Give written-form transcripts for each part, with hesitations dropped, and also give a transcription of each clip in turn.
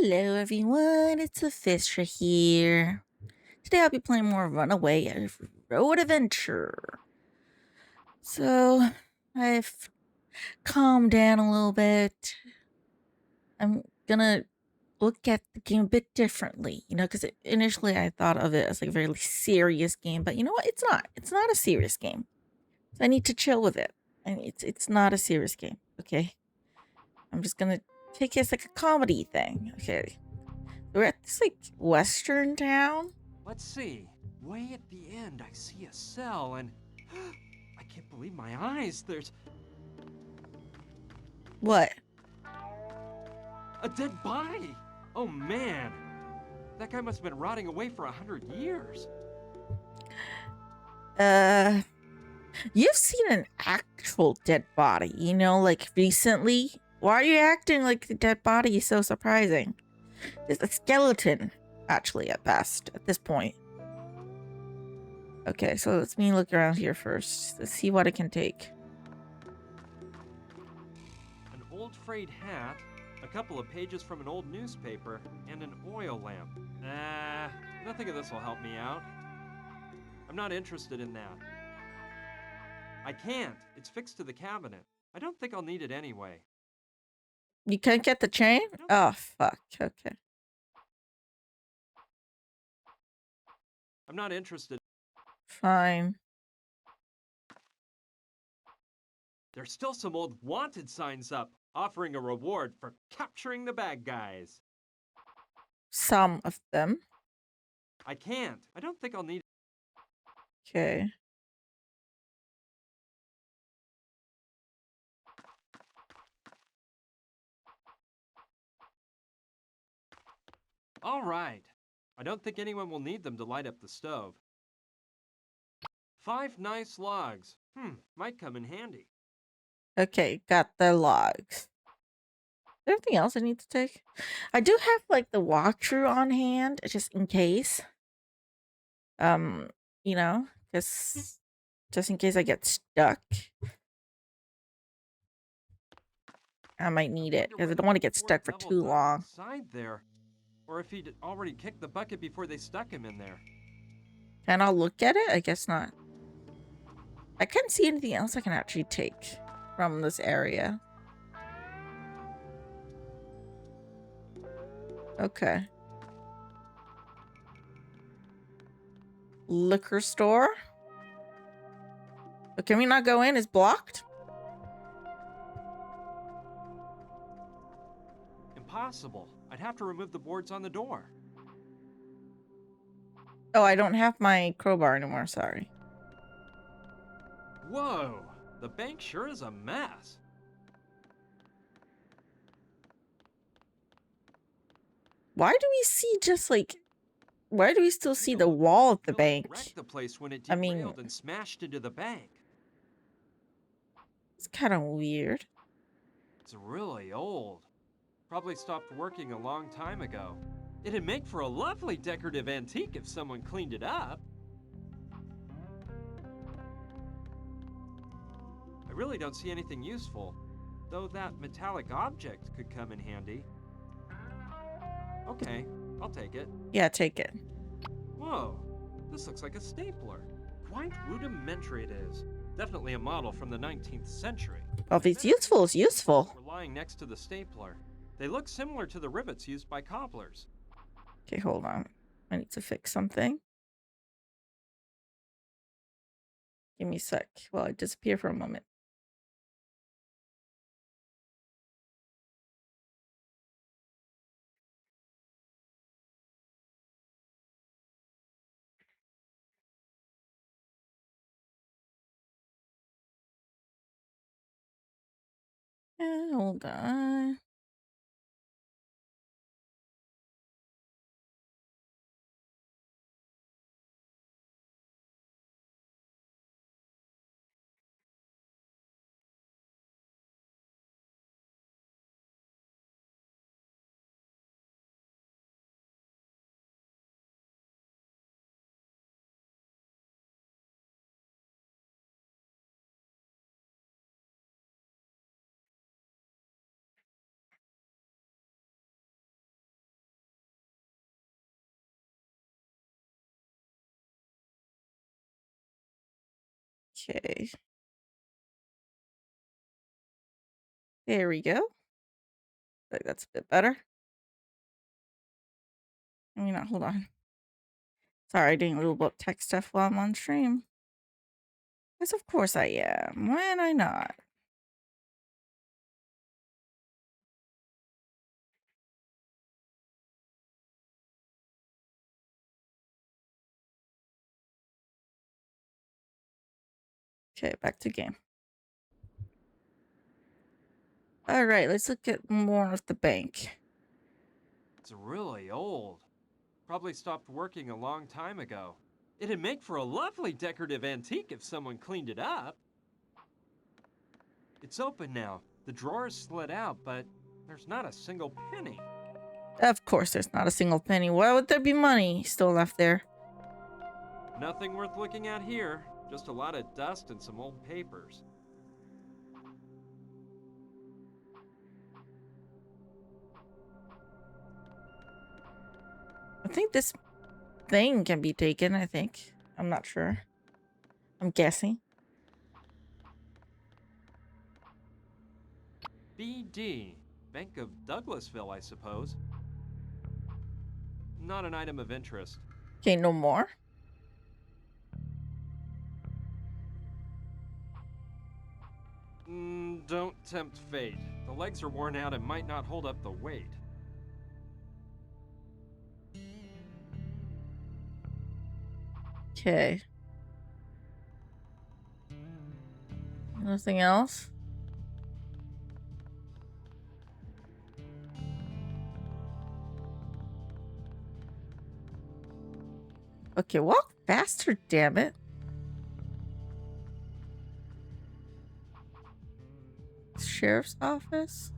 Hello everyone, it's Luphisra here. Today I'll be playing more Runaway, a road adventure. So, I've calmed down a little bit. I'm gonna look at the game a bit differently, because initially I thought of it as like a very serious game, but you know what? It's not. It's not a serious game. So I need to chill with it. And it's not a serious game, okay? I'm just gonna take it as like a comedy thing, okay? We're at this like western town. Let's see. Way at the end, I see a cell, and I can't believe my eyes. There's What? a dead body. Oh man, that guy must have been rotting away for 100 years. Uh, you've seen an actual dead body, like recently? Why are you acting like the dead body is so surprising? It's a skeleton, actually, at best, at this point. Okay, so let's me look around here first. Let's see what I can take. An old frayed hat, a couple of pages from an old newspaper, and an oil lamp. Nothing of this will help me out. I'm not interested in that. I can't. It's fixed to the cabinet. I don't think I'll need it anyway. You can't get the chain? Oh, fuck. Okay. I'm not interested. Fine. There's still some old wanted signs up, offering a reward for capturing the bad guys. Some of them. I can't. I don't think I'll need it. Okay. All right. I don't think anyone will need them to light up the stove. 5 nice logs. Might come in handy. Okay, got the logs. Anything else I need to take? I do have like the walkthrough on hand, just in case. Um, just in case I get stuck. I might need it because I don't want to get stuck for too long. Inside there, or if he'd already kicked the bucket before they stuck him in there. Can I look at it? I guess not. I can't see anything else I can actually take from this area. Okay. Liquor store. But can we not go in? It's blocked? Impossible. I'd have to remove the boards on the door. Oh, I don't have my crowbar anymore. Sorry. Whoa! The bank sure is a mess. Why do we see just like... Why do we still see the wall of the bank? Wrecked the place when it I mean, derailed and smashed into the bank. It's kind of weird. It's really old. Probably stopped working a long time ago. It'd make for a lovely decorative antique if someone cleaned it up. I really don't see anything useful, though that metallic object could come in handy. Okay, I'll take it. Yeah, take it. Whoa, this looks like a stapler. Quite rudimentary it is. Definitely a model from the 19th century. Well, if it's useful, it's useful. We're lying next to the stapler. They look similar to the rivets used by cobblers. Okay, hold on. I need to fix something. Give me a sec while I disappear for a moment. Hold on. Okay. There we go. I think that's a bit better. I mean, hold on. Sorry, doing a little bit of tech stuff while I'm on stream. Yes, of course I am. Why am I not? Okay, back to game. All right, let's look at more of the bank. It's really old. Probably stopped working a long time ago. It'd make for a lovely decorative antique if someone cleaned it up. It's open now. The drawer is slid out, but there's not a single penny. Of course, there's not a single penny. Why would there be money still left there? Nothing worth looking at here. Just a lot of dust and some old papers. I think this thing can be taken, I think. I'm not sure. I'm guessing. BD. Bank of Douglasville, I suppose. Not an item of interest. Okay, no more. Don't tempt fate. The legs are worn out and might not hold up the weight. Okay. Nothing else? Okay, walk faster, damn it. Sheriff's office?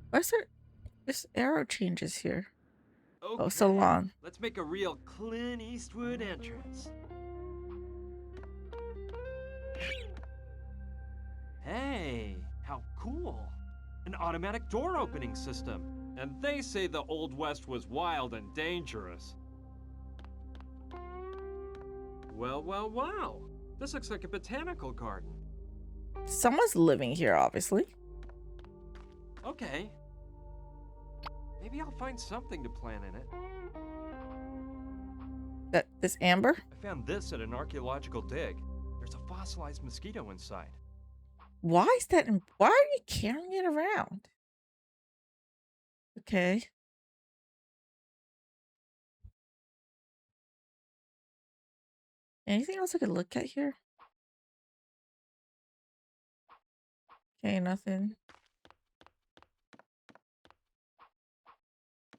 Why is there this arrow changes here? Okay, Oh, so long. let's make a real Clint Eastwood entrance. Hey, how cool. An automatic door opening system. And they say the Old West was wild and dangerous. Well, well, wow. This looks like a botanical garden. Someone's living here, obviously. Okay. Maybe I'll find something to plant in it. This amber? I found this at an archaeological dig. There's a fossilized mosquito inside. Why is that? Why are you carrying it around? Okay. Anything else I could look at here? Okay, nothing.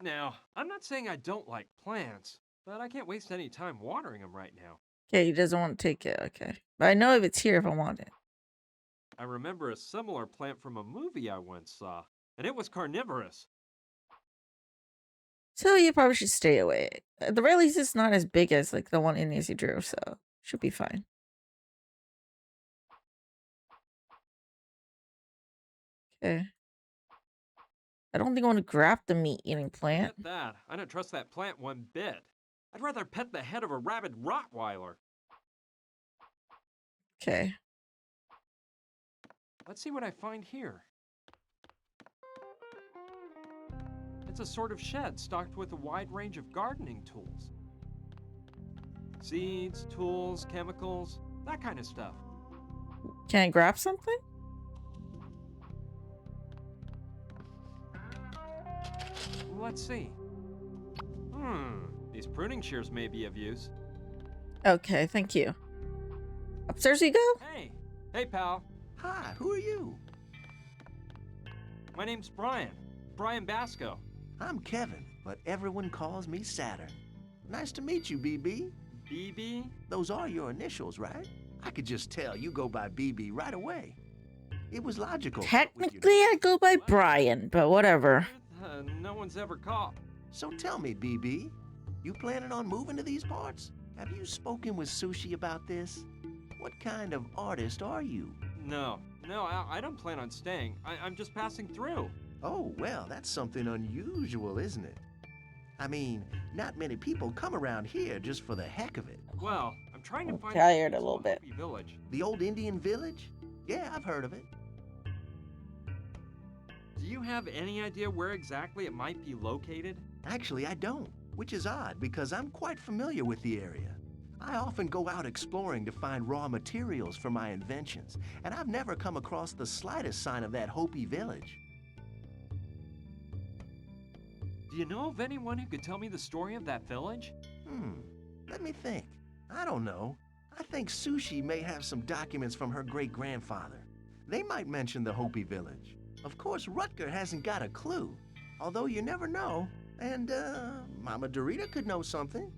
Now, I'm not saying I don't like plants, but I can't waste any time watering them right now. Okay, he doesn't want to take it. Okay. But I know if it's here if I want it. I remember a similar plant from a movie I once saw, and it was carnivorous. So you probably should stay away. At the very least, it's not as big as like the one in Easy Drew, so should be fine. Okay. I don't think I want to grab the meat-eating plant. Forget that. I don't trust that plant one bit. I'd rather pet the head of a rabid Rottweiler. Okay. Let's see what I find here. It's a sort of shed stocked with a wide range of gardening tools. Seeds, tools, chemicals, that kind of stuff. Can I grab something? Let's see. These pruning shears may be of use. Okay, thank you. Upstairs you go? Hey pal. Hi, who are you? My name's Brian. Brian Basco. I'm Kevin, but everyone calls me Saturn. Nice to meet you, BB. BB? Those are your initials, right? I could just tell you go by BB right away. It was logical. Technically, I go by Brian, but whatever. No one's ever called. So tell me, BB, you planning on moving to these parts? Have you spoken with Sushi about this? What kind of artist are you? No, I don't plan on staying. I'm just passing through. Oh, well, that's something unusual, isn't it? I mean, not many people come around here just for the heck of it. Well, I'm trying to I'm find tired a the little bit. Hopi village. The old Indian village? Yeah, I've heard of it. Do you have any idea where exactly it might be located? Actually, I don't, which is odd because I'm quite familiar with the area. I often go out exploring to find raw materials for my inventions, and I've never come across the slightest sign of that Hopi village. Do you know of anyone who could tell me the story of that village? Let me think. I don't know. I think Sushi may have some documents from her great-grandfather. They might mention the Hopi village. Of course, Rutger hasn't got a clue, although you never know. And, Mama Dorita could know something.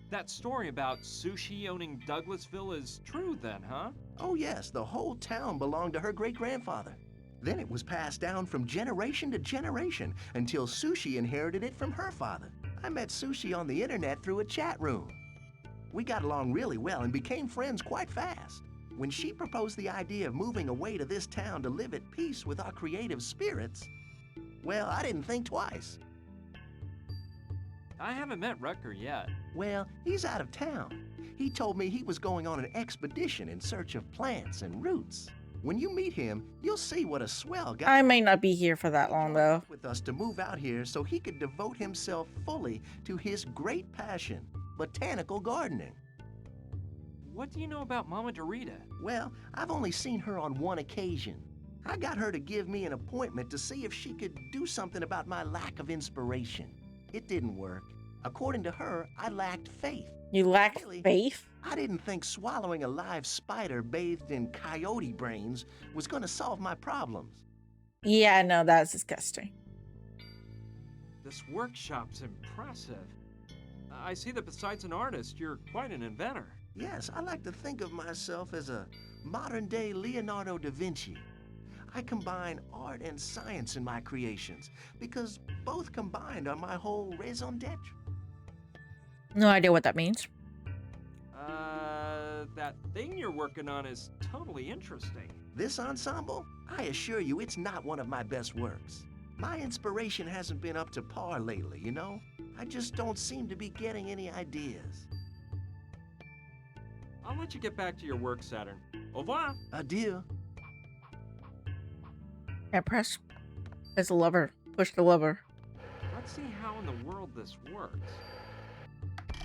That story about Sushi owning Douglasville is true then, huh? Oh yes, the whole town belonged to her great-grandfather. Then it was passed down from generation to generation until Sushi inherited it from her father. I met Sushi on the internet through a chat room. We got along really well and became friends quite fast. When she proposed the idea of moving away to this town to live at peace with our creative spirits, well, I didn't think twice. I haven't met Rutger yet. Well, he's out of town. He told me he was going on an expedition in search of plants and roots. When you meet him, you'll see what a swell guy. I may not be here for that long, though. With us to move out here so he could devote himself fully to his great passion, botanical gardening. What do you know about Mama Dorita? Well, I've only seen her on one occasion. I got her to give me an appointment to see if she could do something about my lack of inspiration. It didn't work. According to her, I lacked faith. You lack Really? faith? I didn't think swallowing a live spider bathed in coyote brains was going to solve my problems. Yeah, no, that's disgusting. This workshop's impressive. I see that besides an artist, you're quite an inventor. Yes, I like to think of myself as a modern-day Leonardo da Vinci. I combine art and science in my creations because both combined are my whole raison d'etre. No idea what that means. That thing you're working on is totally interesting. This ensemble, I assure you, it's not one of my best works. My inspiration hasn't been up to par lately, you know? I just don't seem to be getting any ideas. I'll let you get back to your work, Saturn. Au revoir. Adieu. Yeah, press the lever. Push the lever. Let's see how in the world this works.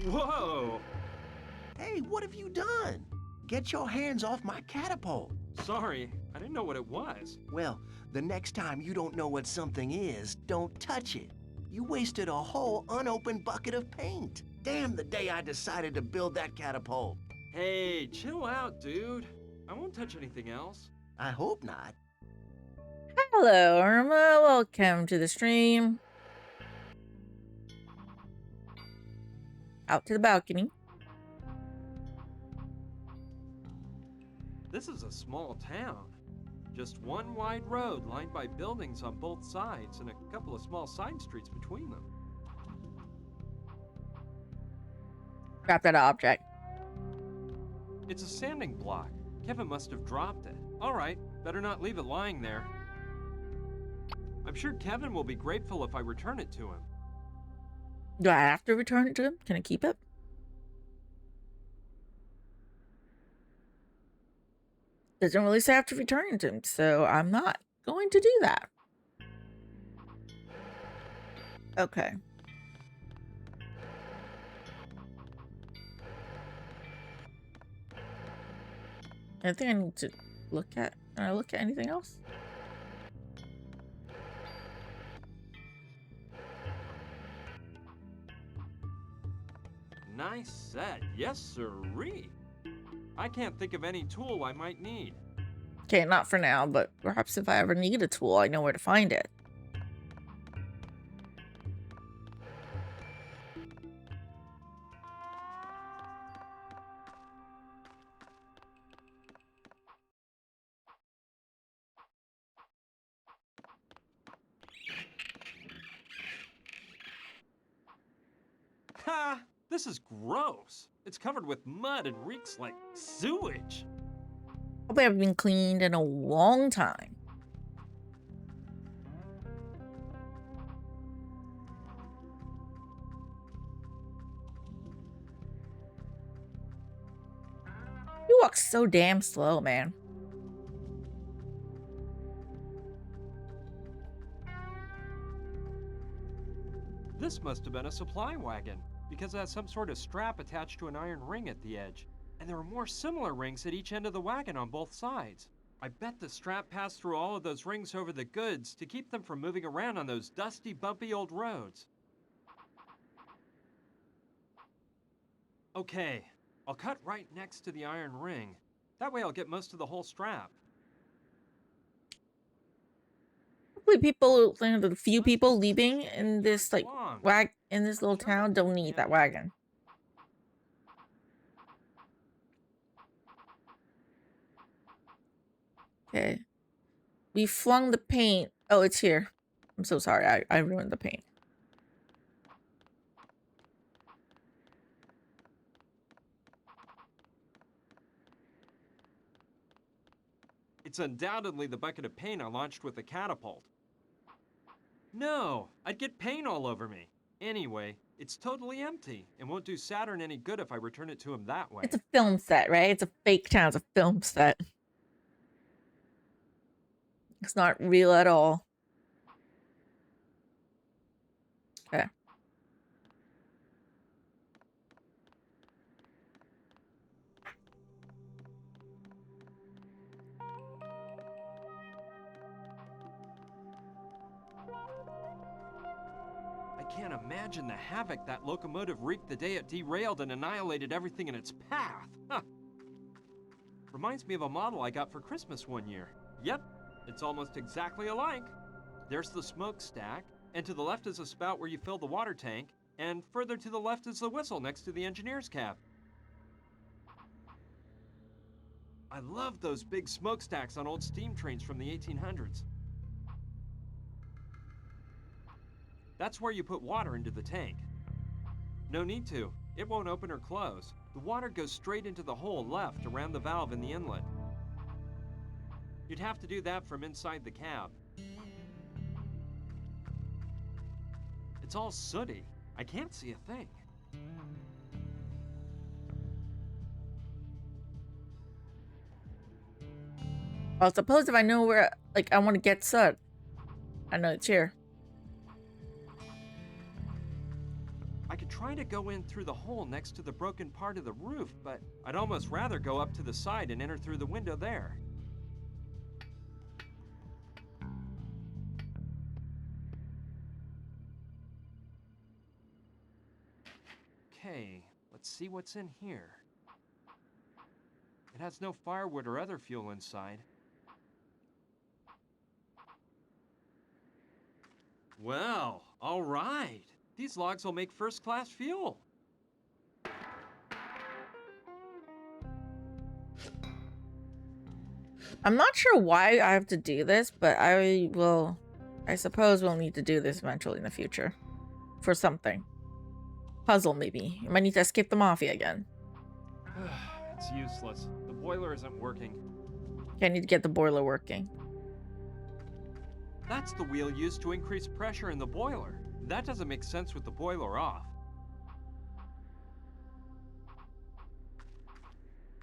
Whoa! Hey, what have you done? Get your hands off my catapult. Sorry, I didn't know what it was. Well, the next time you don't know what something is, don't touch it. You wasted a whole unopened bucket of paint. Damn the day I decided to build that catapult. Hey, chill out, dude. I won't touch anything else. I hope not. Hello, Irma. Welcome to the stream. Out to the balcony. This is a small town. Just one wide road lined by buildings on both sides and a couple of small side streets between them. Grab that object. It's a sanding block. Kevin must have dropped it. All right, better not leave it lying there. I'm sure Kevin will be grateful if I return it to him. Do I have to return it to him? Can I keep it? Doesn't really say I have to return it to him, so I'm not going to do that. Okay. I think I need to look at. Can I look at anything else? Nice set. Yes, sirree. I can't think of any tool I might need. Okay, not for now, but perhaps if I ever need a tool, I know where to find it. Ha! This is gross. It's covered with mud and reeks like sewage. Hope I haven't been cleaned in a long time. walks so damn slow, man. This must have been a supply wagon, because it has some sort of strap attached to an iron ring at the edge. And there are more similar rings at each end of the wagon on both sides. I bet the strap passed through all of those rings over the goods to keep them from moving around on those dusty, bumpy old roads. Okay, I'll cut right next to the iron ring. That way I'll get most of the whole strap. Hopefully people, the few people leaving in this, like, in this little town don't need that wagon. Okay. We flung the paint. Oh, it's here. I'm so sorry. I ruined the paint. It's undoubtedly the bucket of paint I launched with the catapult. No, I'd get paint all over me. Anyway, it's totally empty and won't do Saturn any good if I return it to him that way. It's a film set, right? It's a fake town. It's a film set. It's not real at all. Okay. I can't imagine the havoc that locomotive wreaked the day it derailed and annihilated everything in its path. Huh. Reminds me of a model I got for Christmas one year. Yep, it's almost exactly alike. There's the smokestack, and to the left is a spout where you fill the water tank, and further to the left is the whistle next to the engineer's cab. I love those big smokestacks on old steam trains from the 1800s. That's where you put water into the tank. No need to. It won't open or close. The water goes straight into the hole left around the valve in the inlet. You'd have to do that from inside the cab. It's all sooty. I can't see a thing. Well, suppose if I know where, like, I want to get soot. I know it's here. I could try to go in through the hole next to the broken part of the roof, but I'd almost rather go up to the side and enter through the window there. Okay, let's see what's in here. It has no firewood or other fuel inside. Well, all right. These logs will make first-class fuel. I'm not sure why I have to do this, but I suppose we'll need to do this eventually in the future. For something. Puzzle, maybe. You might need to escape the mafia again. It's useless. The boiler isn't working. Okay, I need to get the boiler working. That's the wheel used to increase pressure in the boiler. That doesn't make sense with the boiler off.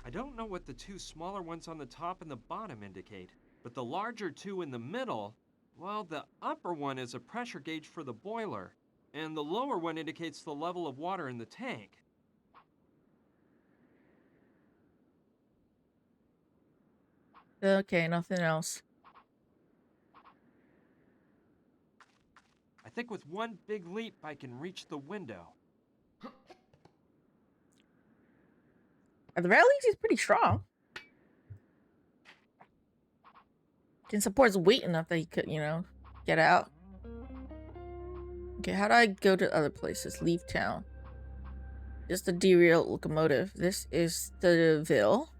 I don't know what the two smaller ones on the top and the bottom indicate, but the larger two in the middle, well, the upper one is a pressure gauge for the boiler, and the lower one indicates the level of water in the tank. Okay, nothing else. I think with one big leap, I can reach the window. At the very least, he's pretty strong. Can support his weight enough that he could, you know, get out. Okay, how do I go to other places? Leave town. Just the derailed locomotive. This is the Ville.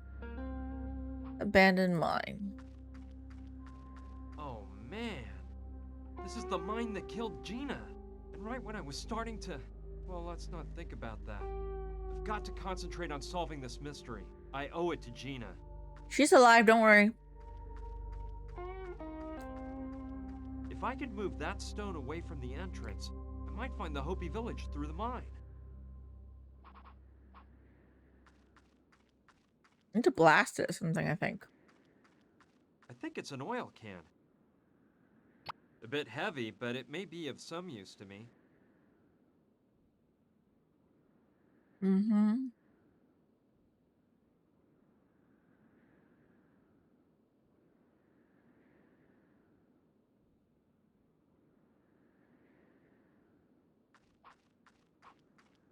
Abandoned mine. Oh man, this is the mine that killed Gina. And right when I was starting to, well, let's not think about that. I've got to concentrate on solving this mystery. I owe it to Gina. She's alive, don't worry. If I could move that stone away from the entrance, I might find the Hopi village through the mine. need to blast it or something, I think. I think it's an oil can. A bit heavy, but it may be of some use to me. Mm-hmm.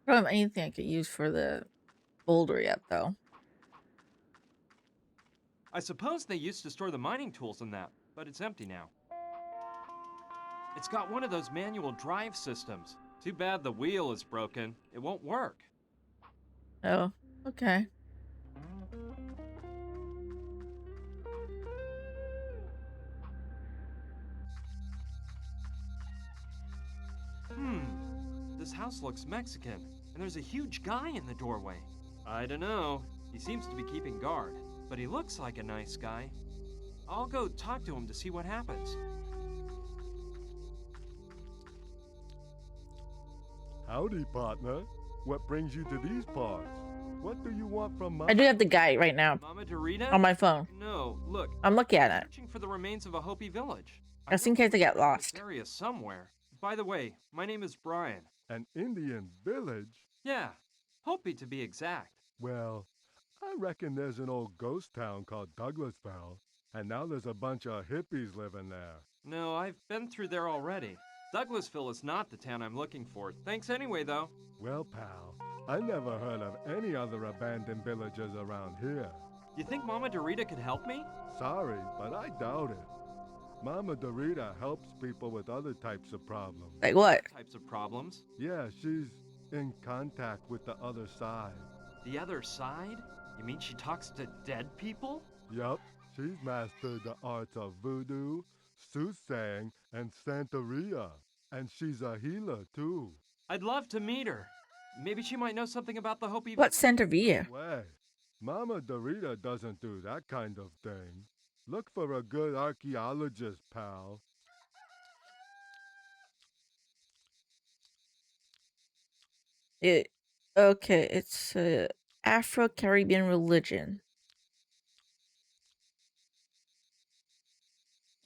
I don't have anything I could use for the boulder yet, though. I suppose they used to store the mining tools in that, but it's empty now. It's got one of those manual drive systems. Too bad the wheel is broken. It won't work. Oh, okay. This house looks Mexican, and there's a huge guy in the doorway. I don't know. He seems to be keeping guard, but he looks like a nice guy. I'll go talk to him to see what happens. Howdy, partner. What brings you to these parts? What do you want from I do have the guy right now Mama Dorita? on my phone. No, look. I'm looking at it. Searching for the remains of a Hopi village. Just in case I get lost. This area somewhere. By the way, my name is Brian. An Indian village? Yeah, Hopi to be exact. Well, I reckon there's an old ghost town called Douglasville, and now there's a bunch of hippies living there. No, I've been through there already. Douglasville is not the town I'm looking for. Thanks anyway, though. Well, pal, I never heard of any other abandoned villages around here. You think Mama Dorita could help me? Sorry, but I doubt it. Mama Dorita helps people with other types of problems. Like what? Types of problems. Yeah, she's in contact with the other side. The other side? You mean she talks to dead people? Yup, she's mastered the arts of voodoo, soothsaying, and Santeria. And she's a healer, too. I'd love to meet her. Maybe she might know something about the Hopi. What's Centervia? Way, Mama Dorita doesn't do that kind of thing. Look for a good archaeologist, pal. Okay, it's Afro-Caribbean religion.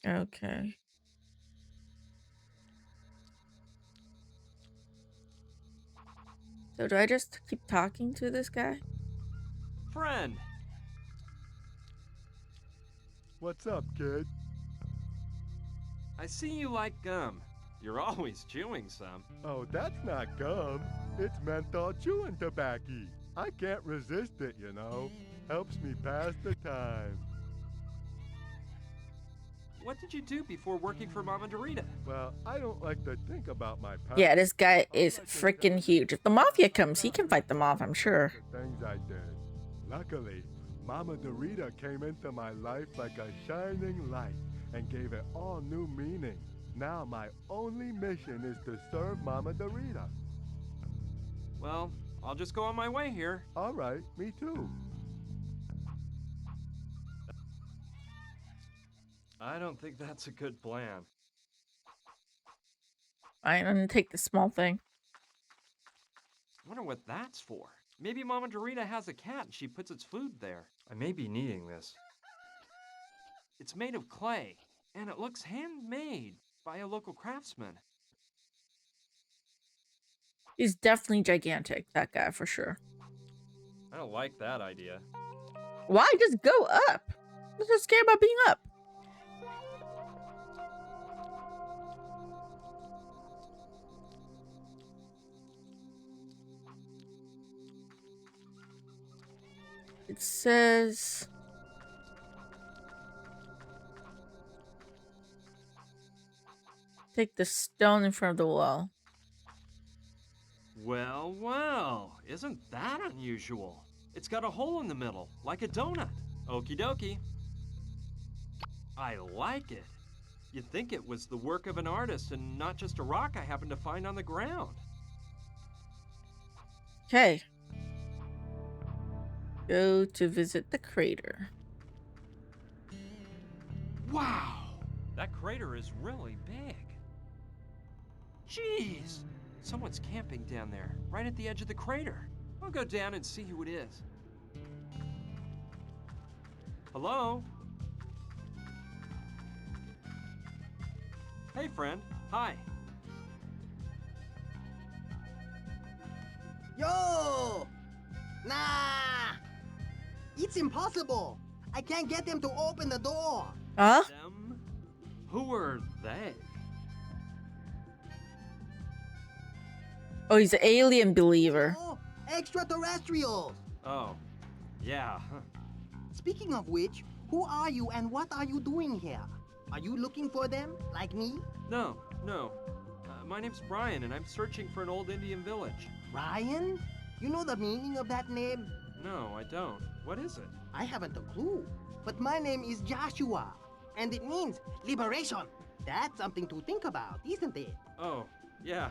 Okay. So do I just keep talking to this guy? Friend! What's up, kid? I see you like gum. You're always chewing some. Oh, that's not gum. It's menthol chewing tobacco. I can't resist it, you know. Helps me pass the time. What did you do before working for Mama Dorita? Well, I don't like to think about my past. Yeah, this guy is freaking huge. If the mafia comes, he can fight them off, I'm sure. The things I did. Luckily, Mama Dorita came into my life like a shining light and gave it all new meaning. Now my only mission is to serve Mama Dorita. Well, I'll just go on my way here. All right, me too. I don't think that's a good plan. I'm gonna take the small thing. I wonder what that's for. Maybe Mama Dorita has a cat and she puts its food there. I may be needing this. It's made of clay, and it looks handmade by a local craftsman. He's definitely gigantic, that guy, for sure. I don't like that idea. Why? Just go up. I'm so scared about being up. It says... Take the stone in front of the wall. Well, well, isn't that unusual? It's got a hole in the middle, like a donut. Okie dokie. I like it. You'd think it was the work of an artist and not just a rock I happened to find on the ground. Okay. Go to visit the crater. Wow! That crater is really big. Jeez! Someone's camping down there, right at the edge of the crater. I'll go down and see who it is. Hello? Hey, friend. Hi. Yo! Nah! It's impossible! I can't get them to open the door! Huh? Them? Who are they? Oh, he's an alien believer. Oh, extraterrestrials! Oh, yeah. Speaking of which, who are you and what are you doing here? Are you looking for them, like me? No, no. My name's Brian, and I'm searching for an old Indian village. Ryan? You know the meaning of that name? No, I don't. What is it? I haven't a clue. But my name is Joshua, and it means liberation. That's something to think about, isn't it? Oh, yeah.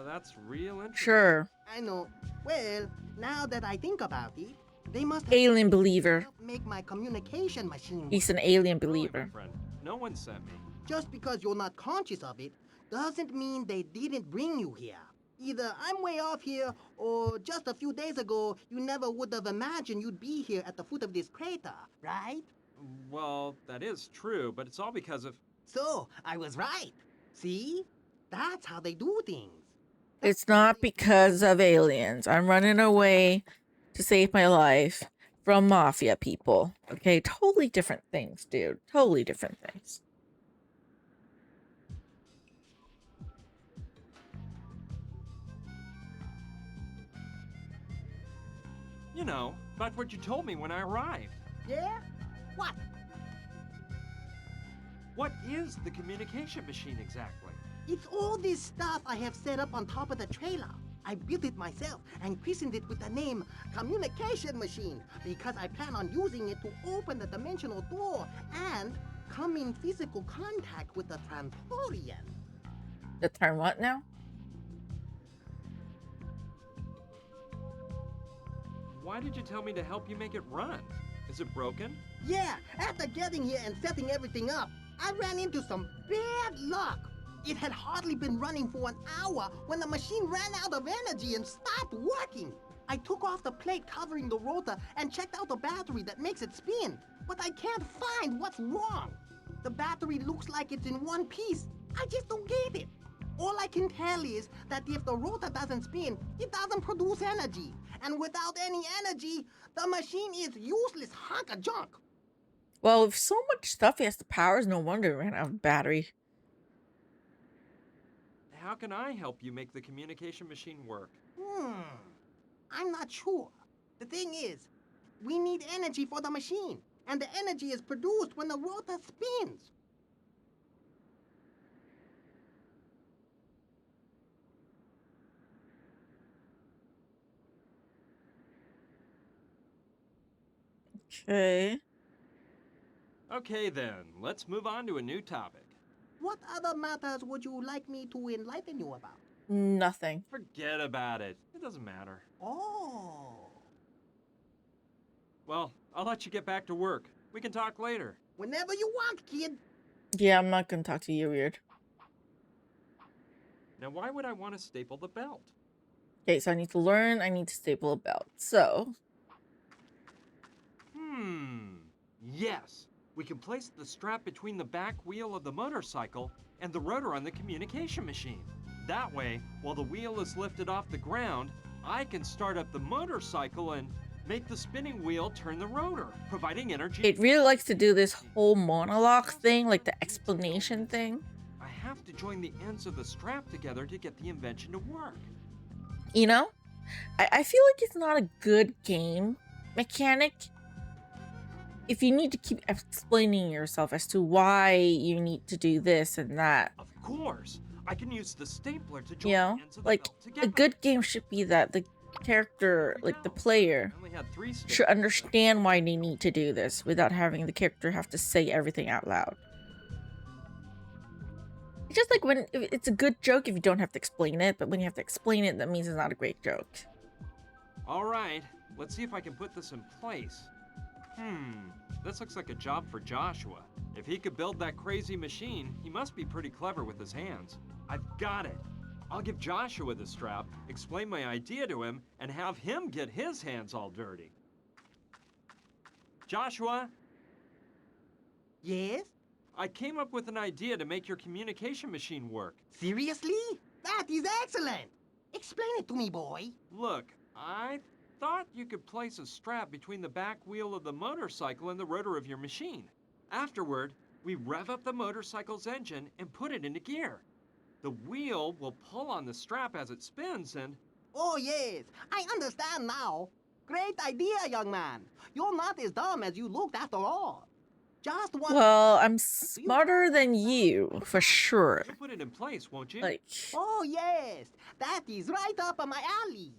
That's real interesting. Sure. I know. Well, now that I think about it, they must have Alien believer. helped make my communication machine work. He's an alien Really, my believer. friend. No one sent me. Just because you're not conscious of it doesn't mean they didn't bring you here. Either I'm way off here, or just a few days ago, you never would have imagined you'd be here at the foot of this crater, right? Well, that is true, but it's all because of... So, I was right. See? That's how they do things. It's not because of aliens. I'm running away to save my life from mafia people. Okay, totally different things, dude. Totally different things. You know, about what you told me when I arrived. Yeah? What? What is the communication machine exactly? It's all this stuff I have set up on top of the trailer. I built it myself and christened it with the name Communication Machine because I plan on using it to open the dimensional door and come in physical contact with the Transportian. The term what now? Why did you tell me to help you make it run? Is it broken? Yeah, after getting here and setting everything up, I ran into some bad luck. It had hardly been running for an hour when the machine ran out of energy and stopped working. I took off the plate covering the rotor and checked out the battery that makes it spin, but I can't find what's wrong. The battery looks like it's in one piece. I just don't get it. All I can tell is that if the rotor doesn't spin, it doesn't produce energy. And without any energy, the machine is useless hunk of junk. Well, if so much stuff he has to power, it's no wonder it ran out of battery. How can I help you make the communication machine work? I'm not sure. The thing is, we need energy for the machine, and the energy is produced when the rotor spins. Okay. Okay then, let's move on to a new topic. What other matters would you like me to enlighten you about? Nothing. Forget about it. It doesn't matter. Oh. Well, I'll let you get back to work. We can talk later. Whenever you want, kid. Yeah, I'm not gonna talk to you, weird. Now, why would I want to staple the belt? Okay, so I need to learn, I need to staple a belt. So, Yes. We can place the strap between the back wheel of the motorcycle and the rotor on the communication machine. That way, while the wheel is lifted off the ground, I can start up the motorcycle and make the spinning wheel turn the rotor, providing energy. it really likes to do this whole monologue thing, like the explanation thing. I have to join the ends of the strap together to get the invention to work. You know? I feel like it's not a good game mechanic if you need to keep explaining yourself as to why you need to do this and that. Of course, I can use the stapler to join You the know? ends of the Like, belt a together. good game should be that the character, like the player, I only had 3 should staplers. understand why they need to do this without having the character have to say everything out loud. It's just like when it's a good joke if you don't have to explain it, but when you have to explain it, that means it's not a great joke. All right, let's see if I can put this in place. This looks like a job for Joshua. If he could build that crazy machine, he must be pretty clever with his hands. I've got it. I'll give Joshua the strap, explain my idea to him, and have him get his hands all dirty. Joshua, Yes? I came up with an idea to make your communication machine work. Seriously? That is excellent! Explain it to me, boy. Look, I thought you could place a strap between the back wheel of the motorcycle and the rotor of your machine. Afterward, we rev up the motorcycle's engine and put it into gear. The wheel will pull on the strap as it spins and... Oh, yes. I understand now. Great idea, young man. You're not as dumb as you looked after all. Just one... Well, I'm smarter than you, for sure. You'll put it in place, won't you? Like, Oh, yes. That is right up my alley.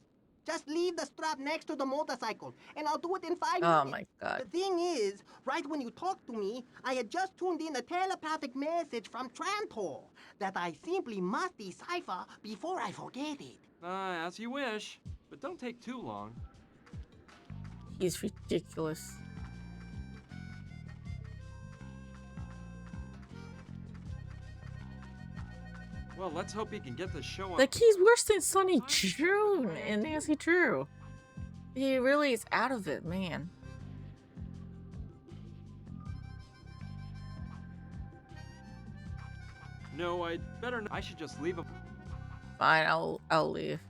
Just leave the strap next to the motorcycle, and I'll do it in 5 minutes. oh my god. The thing is, right when you talked to me, I had just tuned in a telepathic message from Trantor that I simply must decipher before I forget it. As you wish. But don't take too long. He's ridiculous. Well, let's hope he can get this show on. Like, he's worse than Sonny June and Nancy Drew. He really is out of it, man. No, I'd better not. I should just leave him. Fine, I'll leave.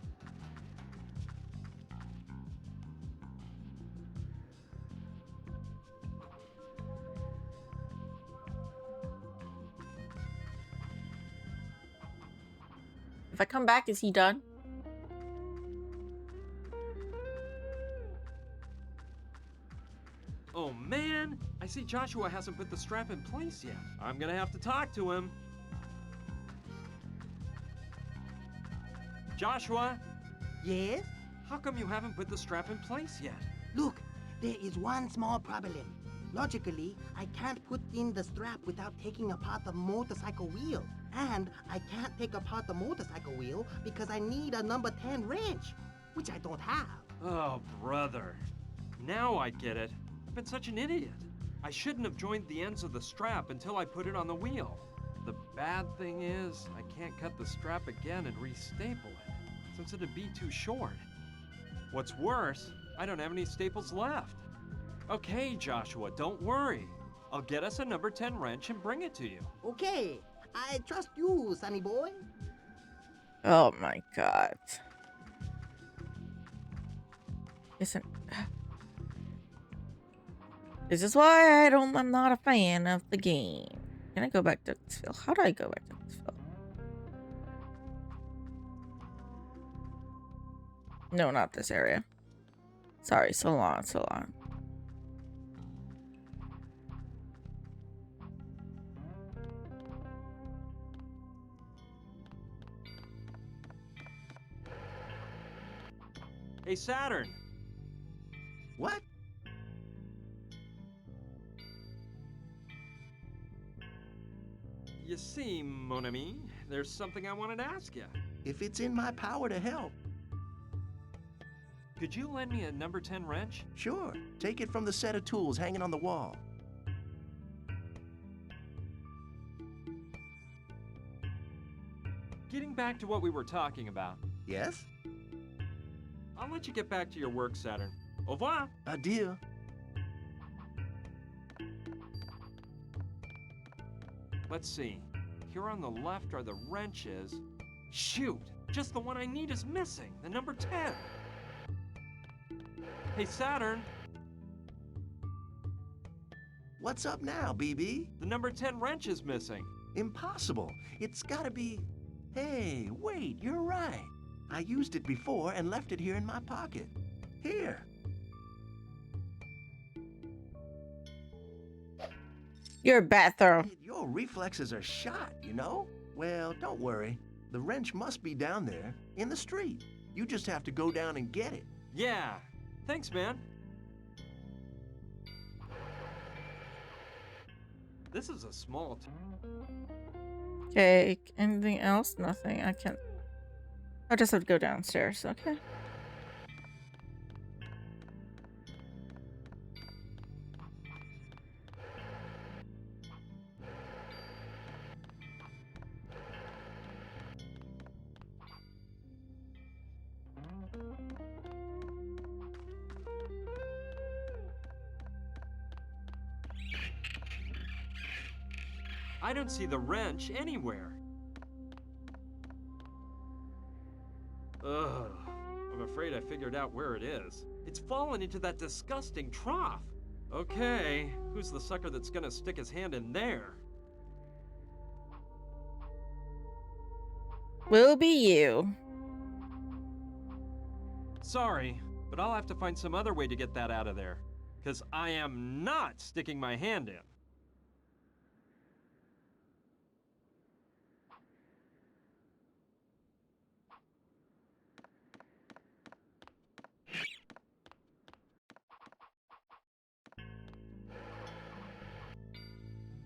If I come back, is he done? Oh man, I see Joshua hasn't put the strap in place yet. I'm gonna have to talk to him. Joshua, Yes? how come you haven't put the strap in place yet? Look, there is one small problem. Logically, I can't put in the strap without taking apart the motorcycle wheel. And I can't take apart the motorcycle wheel because I need a number 10 wrench, which I don't have. Oh, brother. Now I get it. I've been such an idiot. I shouldn't have joined the ends of the strap until I put it on the wheel. The bad thing is, I can't cut the strap again and restaple it, since it'd be too short. What's worse, I don't have any staples left. Okay, Joshua, don't worry. I'll get us a number 10 wrench and bring it to you. Okay, I trust you, sonny boy. Oh my god. Listen. This is why I'm not a fan of the game. Can I go back to Dixville? How do I go back to Dixville? No, not this area. Sorry, so long, so long. Hey, Saturn. What? You see, mon ami, there's something I wanted to ask you. If it's in my power to help, Could you lend me a number 10 wrench? sure. Take it from the set of tools hanging on the wall. Getting back to what we were talking about, Yes? I'll let you get back to your work, Saturn. Au revoir. Adieu. Let's see. Here on the left are the wrenches. Shoot! Just the one I need is missing. The number 10. Hey, Saturn. What's up now, BB? The number 10 wrench is missing. Impossible. It's gotta be... Hey, wait, you're right. I used it before and left it here in my pocket. Here. You're a bad throw. Kid, your reflexes are shot, you know? Well, don't worry. The wrench must be down there, in the street. You just have to go down and get it. Yeah. Thanks, man. This is a small town. Okay, anything else? Nothing. I can't. I just have to go downstairs, okay? I don't see the wrench anywhere. Ugh. I'm afraid I figured out where it is. It's fallen into that disgusting trough. Okay, who's the sucker that's gonna stick his hand in there? Will be you. Sorry, but I'll have to find some other way to get that out of there. Because I am not sticking my hand in.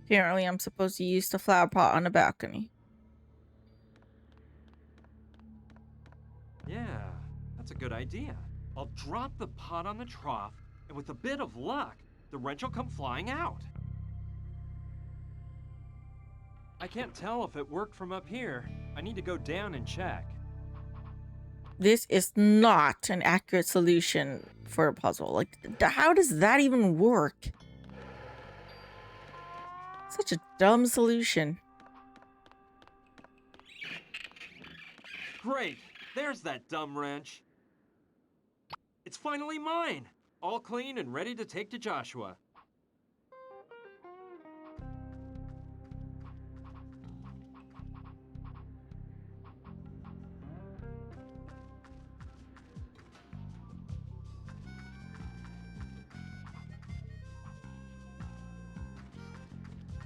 Apparently, I'm supposed to use the flower pot on the balcony. Yeah, that's a good idea. I'll drop the pot on the trough, and with a bit of luck, the wrench will come flying out. I can't tell if it worked from up here. I need to go down and check. This is not an accurate solution for a puzzle. Like, how does that even work? Such a dumb solution. Great! There's that dumb wrench. It's finally mine! All clean and ready to take to Joshua.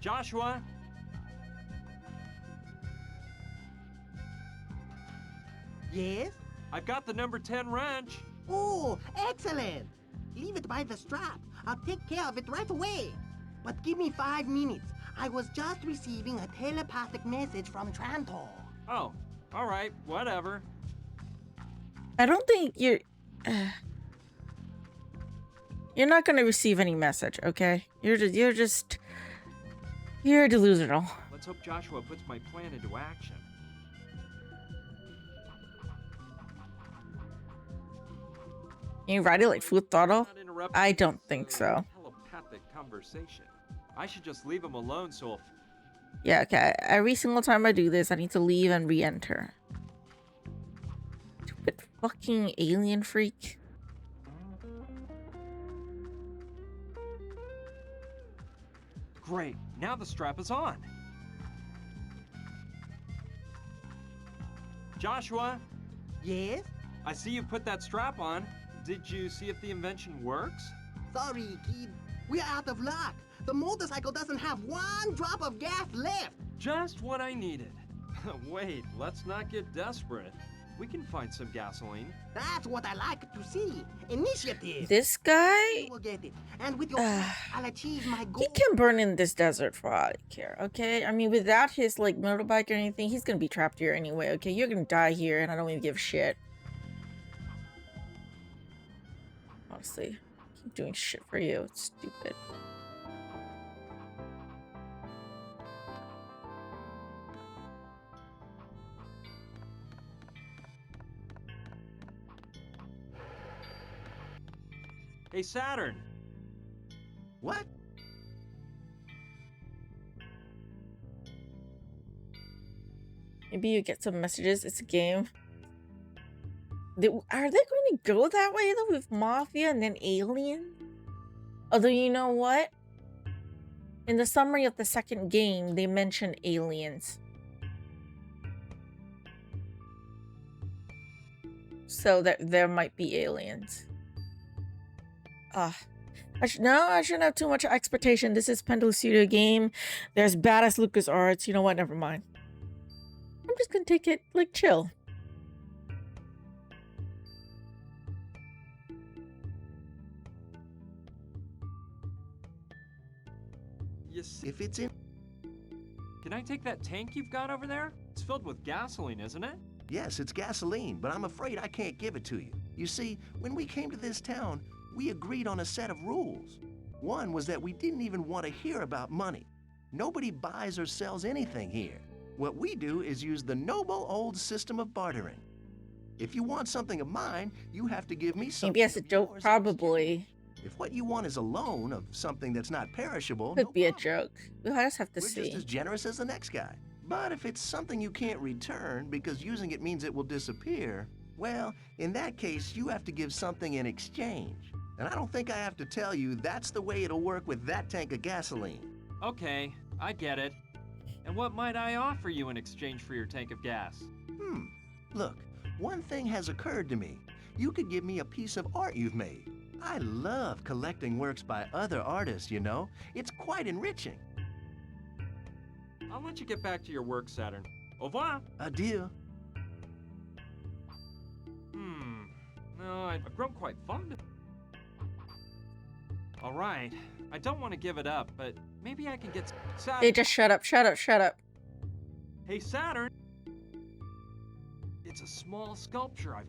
Joshua! Yes? I've got the number 10 wrench. Oh, excellent! Leave it by the strap. I'll take care of it right away. But give me 5 minutes. I was just receiving a telepathic message from Trantor. Oh, alright, whatever. I don't think you're... you're not going to receive any message, okay? You're delusional. Let's hope Joshua puts my plan into action. Can you ride it like full throttle? Not interrupt I don't think so. Telepathic conversation. I should just leave him alone so if... Yeah, okay. Every single time I do this, I need to leave and re-enter. Stupid fucking alien freak. Great, now the strap is on. Joshua, Yes? I see you put that strap on. Did you see if the invention works? Sorry, kid. We're out of luck. The motorcycle doesn't have 1 drop of gas left. Just what I needed. Wait, let's not get desperate. We can find some gasoline. That's what I like to see. Initiative. This guy, I will get it. And with your help, I'll achieve my goal. he can burn in this desert for all I care, okay? I mean, without his, like, motorbike or anything, he's gonna be trapped here anyway, okay? You're gonna die here, and I don't even give a shit. Honestly, keep doing shit for you. It's stupid. Hey, Saturn. What? Maybe you get some messages. It's a game. Are they going to go that way though with Mafia and then Alien? Although, you know what? In the summary of the second game, they mention aliens. So that there might be aliens. I shouldn't have too much expectation. This is Pendle Studio game. There's badass LucasArts. You know what? Never mind. I'm just gonna take it like chill. You see, If it's in... can I take that tank you've got over there? It's filled with gasoline, isn't it? Yes, it's gasoline, but I'm afraid I can't give it to you. You see, when we came to this town, we agreed on a set of rules. One was that we didn't even want to hear about money. Nobody buys or sells anything here. What we do is use the noble old system of bartering. If you want something of mine, you have to give me something Maybe as a of joke, yours. probably. If what you want is a loan of something that's not perishable, Could no be a problem. joke. We'll just have to We're see. just as generous as the next guy. But if it's something you can't return because using it means it will disappear, well, in that case, you have to give something in exchange. And I don't think I have to tell you that's the way it'll work with that tank of gasoline. Okay, I get it. And what might I offer you in exchange for your tank of gas? Look, one thing has occurred to me. You could give me a piece of art you've made. I love collecting works by other artists, you know. It's quite enriching. I'll let you get back to your work, Saturn. Au revoir. Adieu. No, I've grown quite fond of it. All right, I don't want to give it up, but maybe I can get Saturn. Hey, just shut up, shut up, shut up. Hey, Saturn. It's a small sculpture I've.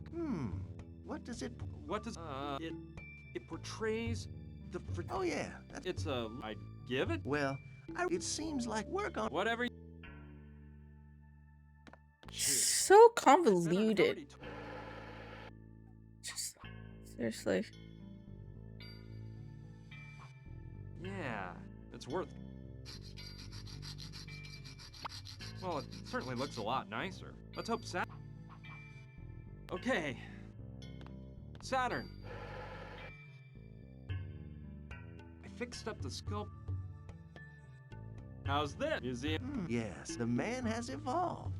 What does it... What does it portrays the. Oh, yeah. It's a. I'd give it. Well, it seems like work on... Whatever. So convoluted. Just, seriously. Yeah, it's worth. Well, it certainly looks a lot nicer. Let's hope Saturn. Okay. Saturn. I fixed up the sculpt. How's this? Museum? Yes, the man has evolved.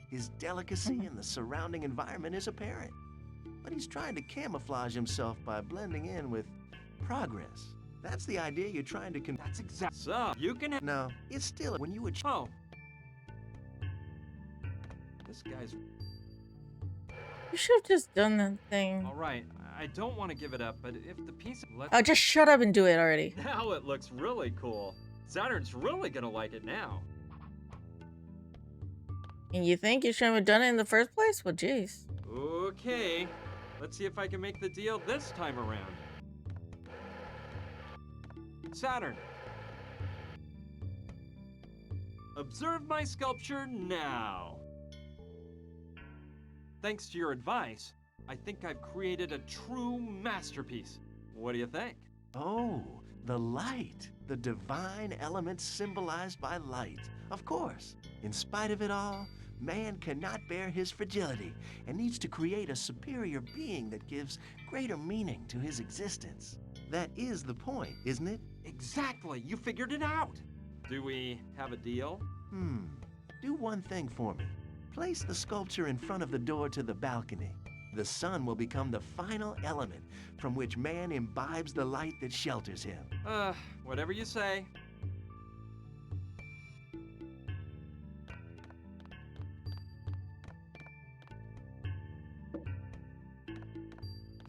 His delicacy in the surrounding environment is apparent. But he's trying to camouflage himself by blending in with progress. That's the idea you're trying to That's exact. So, you can have. No, it's still when you would... Oh. This guy's. You should have just done the thing. Alright, I don't want to give it up, but if the piece of. Oh, just shut up and do it already. Now it looks really cool. Saturn's really gonna like it now. And you think you shouldn't have done it in the first place? Well, jeez. Okay, let's see if I can make the deal this time around. Saturn. Observe my sculpture now. Thanks to your advice, I think I've created a true masterpiece. What do you think? Oh, the light. The divine elements symbolized by light. Of course. In spite of it all, man cannot bear his fragility and needs to create a superior being that gives greater meaning to his existence. That is the point, isn't it? Exactly, you figured it out. Do we have a deal? Do one thing for me. Place the sculpture in front of the door to the balcony. The sun will become the final element from which man imbibes the light that shelters him. Whatever you say.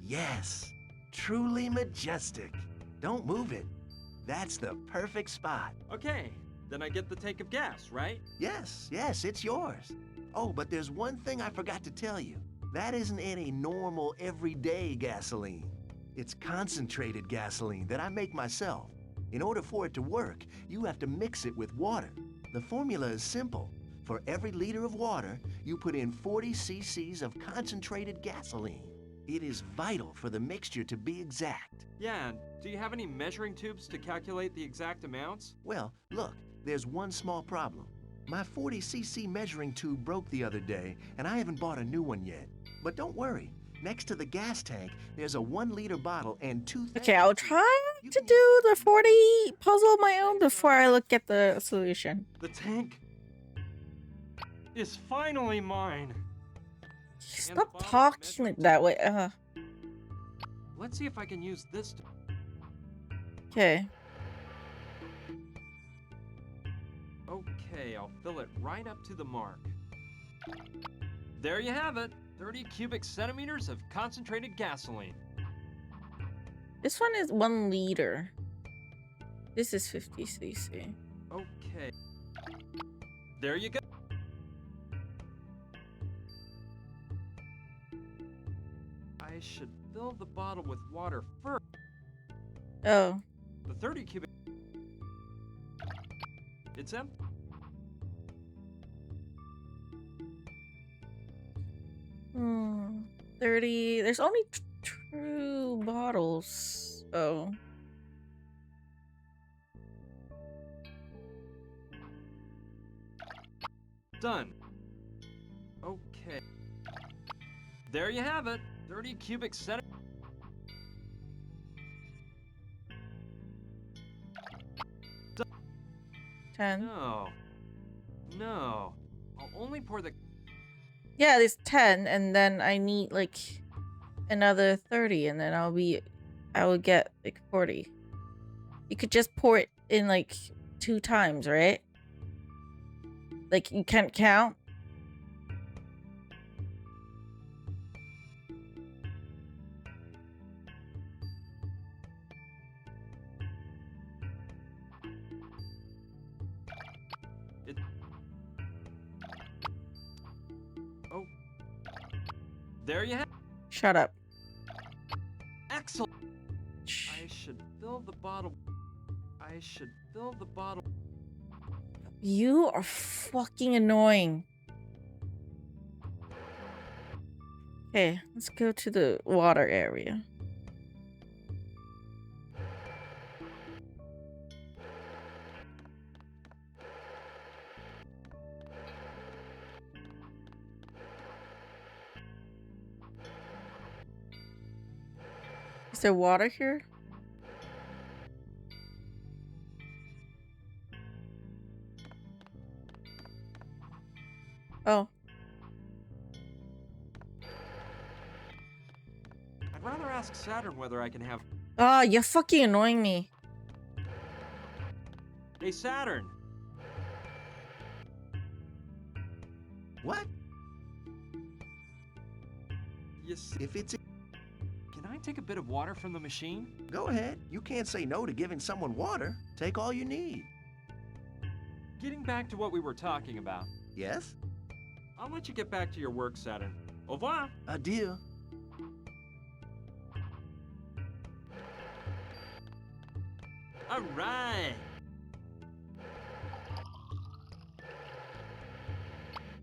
Yes, truly majestic. Don't move it. That's the perfect spot. Okay, then I get the tank of gas, right? Yes, it's yours. Oh, but there's one thing I forgot to tell you. That isn't any normal, everyday gasoline. It's concentrated gasoline that I make myself. In order for it to work, you have to mix it with water. The formula is simple. For every liter of water, you put in 40 cc's of concentrated gasoline. It is vital for the mixture to be exact. Yeah, and do you have any measuring tubes to calculate the exact amounts? Well, look, there's one small problem. My 40 cc measuring tube broke the other day, and I haven't bought a new one yet. But don't worry, next to the gas tank, there's a 1 liter bottle and 2... Okay, I'll try to do the 40 puzzle of my own before I look at the solution. The tank is finally mine. Stop talking that way. Let's see if I can use this to... Okay. Okay, I'll fill it right up to the mark. There you have it. 30 cubic centimeters of concentrated gasoline. This one is 1 liter. This is 50 cc. Okay. There you go. I should fill the bottle with water first. Oh. The 30 cubic... It's empty. Hmm. 30. There's only 2 bottles. Oh. Done. Okay. There you have it. 30 cubic centimeters. 10. No. No. I'll only pour the... Yeah, there's 10, and then I need like another 30, and then I will get like 40. You could just pour it in like 2 times, right? Like you can't count. Oh. There you have it. Shut up. Excellent. I should fill the bottle. You are fucking annoying. Okay, let's go to the water area. Is there water here? Oh. I'd rather ask Saturn whether I can have... Ah, you're fucking annoying me. Hey, Saturn. What? Yes. If it's... Can I take a bit of water from the machine? Go ahead. You can't say no to giving someone water. Take all you need. Getting back to what we were talking about. Yes? I'll let you get back to your work, Saturn. Au revoir. Adieu. All right.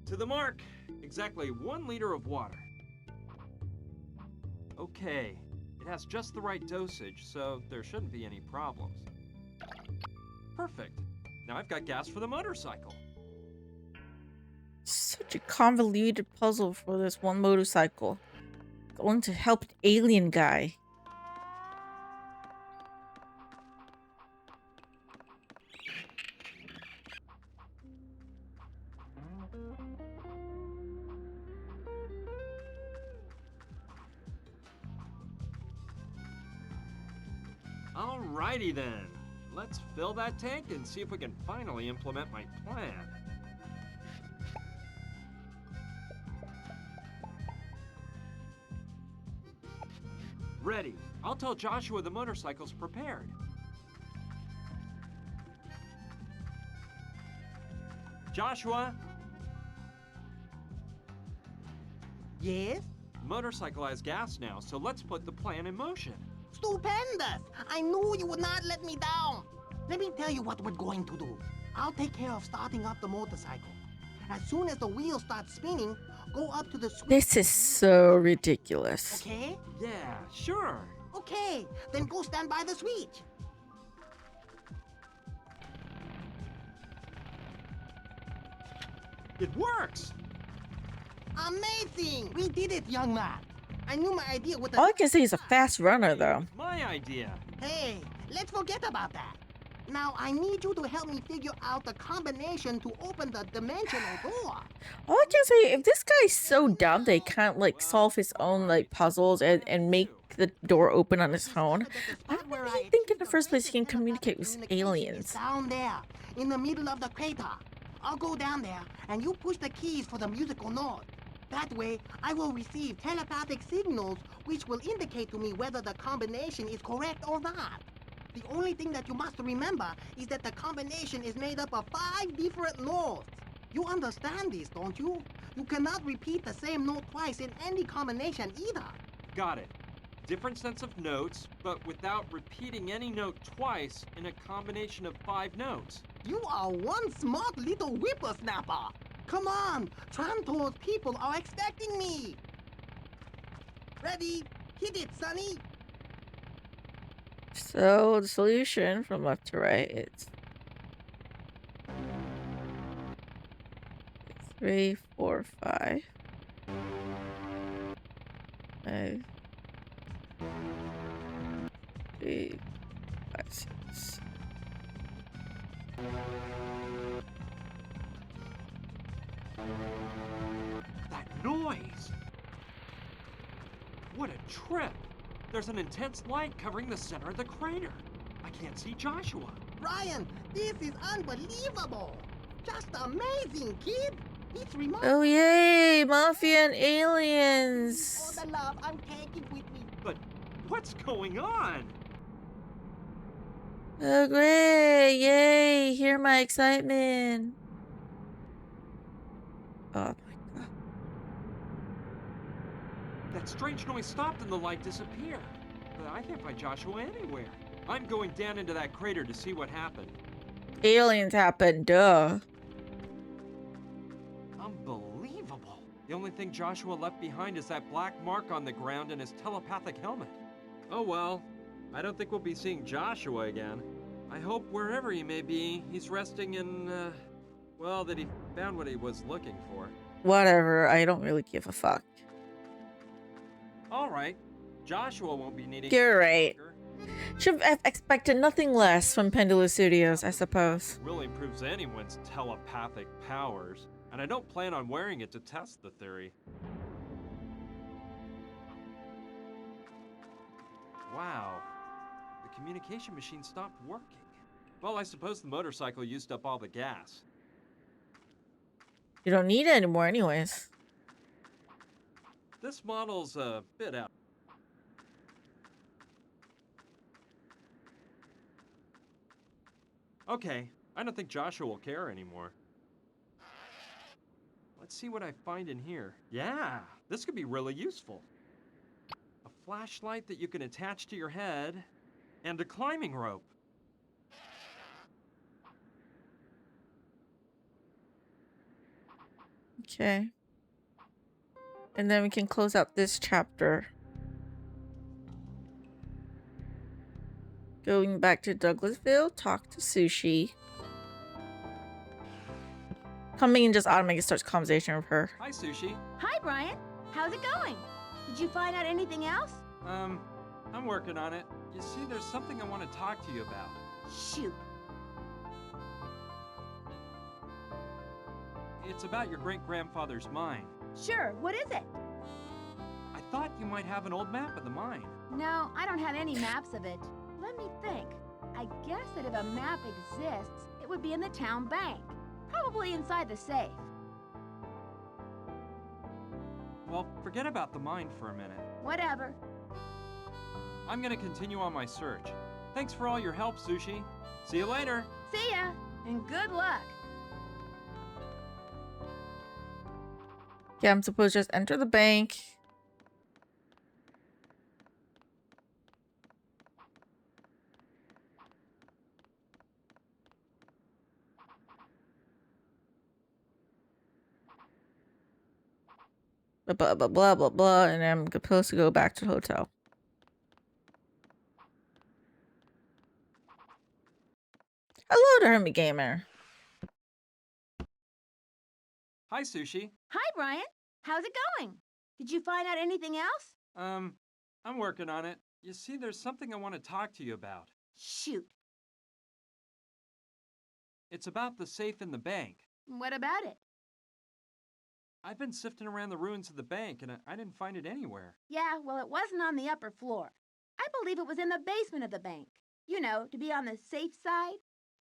To the mark. Exactly 1 liter of water. Okay. It has just the right dosage, so there shouldn't be any problems. Perfect. Now I've got gas for the motorcycle. Such a convoluted puzzle for this one motorcycle. Going to help an alien guy. Alrighty then. Let's fill that tank and see if we can finally implement my plan. Ready. I'll tell Joshua the motorcycle's prepared. Joshua, Yes? motorcycle has gas now, so let's put the plan in motion. Stupendous! I knew you would not let me down. Let me tell you what we're going to do. I'll take care of starting up the motorcycle. As soon as the wheels start spinning, go up to the switch. This is so ridiculous. Okay? Yeah, sure. Okay, then go stand by the switch. It works! Amazing! We did it, young man. I knew my idea would... All I can say is a fast runner, though. It's my idea. Hey, let's forget about that. Now, I need you to help me figure out the combination to open the dimensional door. All I can say, if this guy's so dumb that he can't, like, solve his own, like, puzzles and make the door open on his own, why did he think in the first place he can communicate with aliens? Down there, in the middle of the crater. I'll go down there, and you push the keys for the musical note. That way, I will receive telepathic signals which will indicate to me whether the combination is correct or not. The only thing that you must remember is that the combination is made up of 5 different notes. You understand this, don't you? You cannot repeat the same note twice in any combination either. Got it. Different sets of notes, but without repeating any note twice in a combination of 5 notes. You are one smart little whippersnapper. Come on, Trantor's people are expecting me. Ready? Hit it, Sonny. So the solution from left to right is 3, 4, 5. 5, 3, 5, 6. That noise! What a trip! There's an intense light covering the center of the crater. I can't see Joshua. Brian, this is unbelievable. Just amazing, kid. It's remarkable. Oh yay, mafia and All aliens. the love I'm taking with me. But what's going on? Oh great, yay, hear my excitement. Oh my god. That strange noise stopped and the light disappeared. But I can't find Joshua anywhere. I'm going down into that crater to see what happened. Aliens happen, duh. Unbelievable. The only thing Joshua left behind is that black mark on the ground and his telepathic helmet. Oh well, I don't think we'll be seeing Joshua again. I hope wherever he may be, he's resting in, well, that he found what he was looking for. Whatever, I don't really give a fuck. All right, Joshua won't be needing. You're right. longer. Should have expected nothing less from Pendula Studios, I suppose. Really improves anyone's telepathic powers, and I don't plan on wearing it to test the theory. Wow, the communication machine stopped working. Well, I suppose the motorcycle used up all the gas. You don't need it anymore anyways. This model's a bit out. Okay, I don't think Joshua will care anymore. Let's see what I find in here. Yeah, this could be really useful. A flashlight that you can attach to your head, and a climbing rope. Okay. And then we can close out this chapter. Going back to Douglasville, talk to Sushi. Coming and just automatically starts conversation with her. Hi, Sushi. Hi, Brian. How's it going? Did you find out anything else? I'm working on it. You see, there's something I want to talk to you about. Shoot. It's about your great-grandfather's mine. Sure, what is it? I thought you might have an old map of the mine. No, I don't have any maps of it. Let me think. I guess that if a map exists, it would be in the town bank. Probably inside the safe. Well, forget about the mine for a minute. Whatever. I'm gonna continue on my search. Thanks for all your help, Sushi. See you later. See ya, and good luck. Yeah, I'm supposed to just enter the bank. Blah, blah, blah, blah, blah, and I'm supposed to go back to the hotel. Hello to Hermit Gamer. Hi, Sushi. Hi, Brian. How's it going? Did you find out anything else? I'm working on it. You see, there's something I want to talk to you about. Shoot. It's about the safe in the bank. What about it? I've been sifting around the ruins of the bank, and I didn't find it anywhere. Yeah, well, it wasn't on the upper floor. I believe it was in the basement of the bank. You know, to be on the safe side.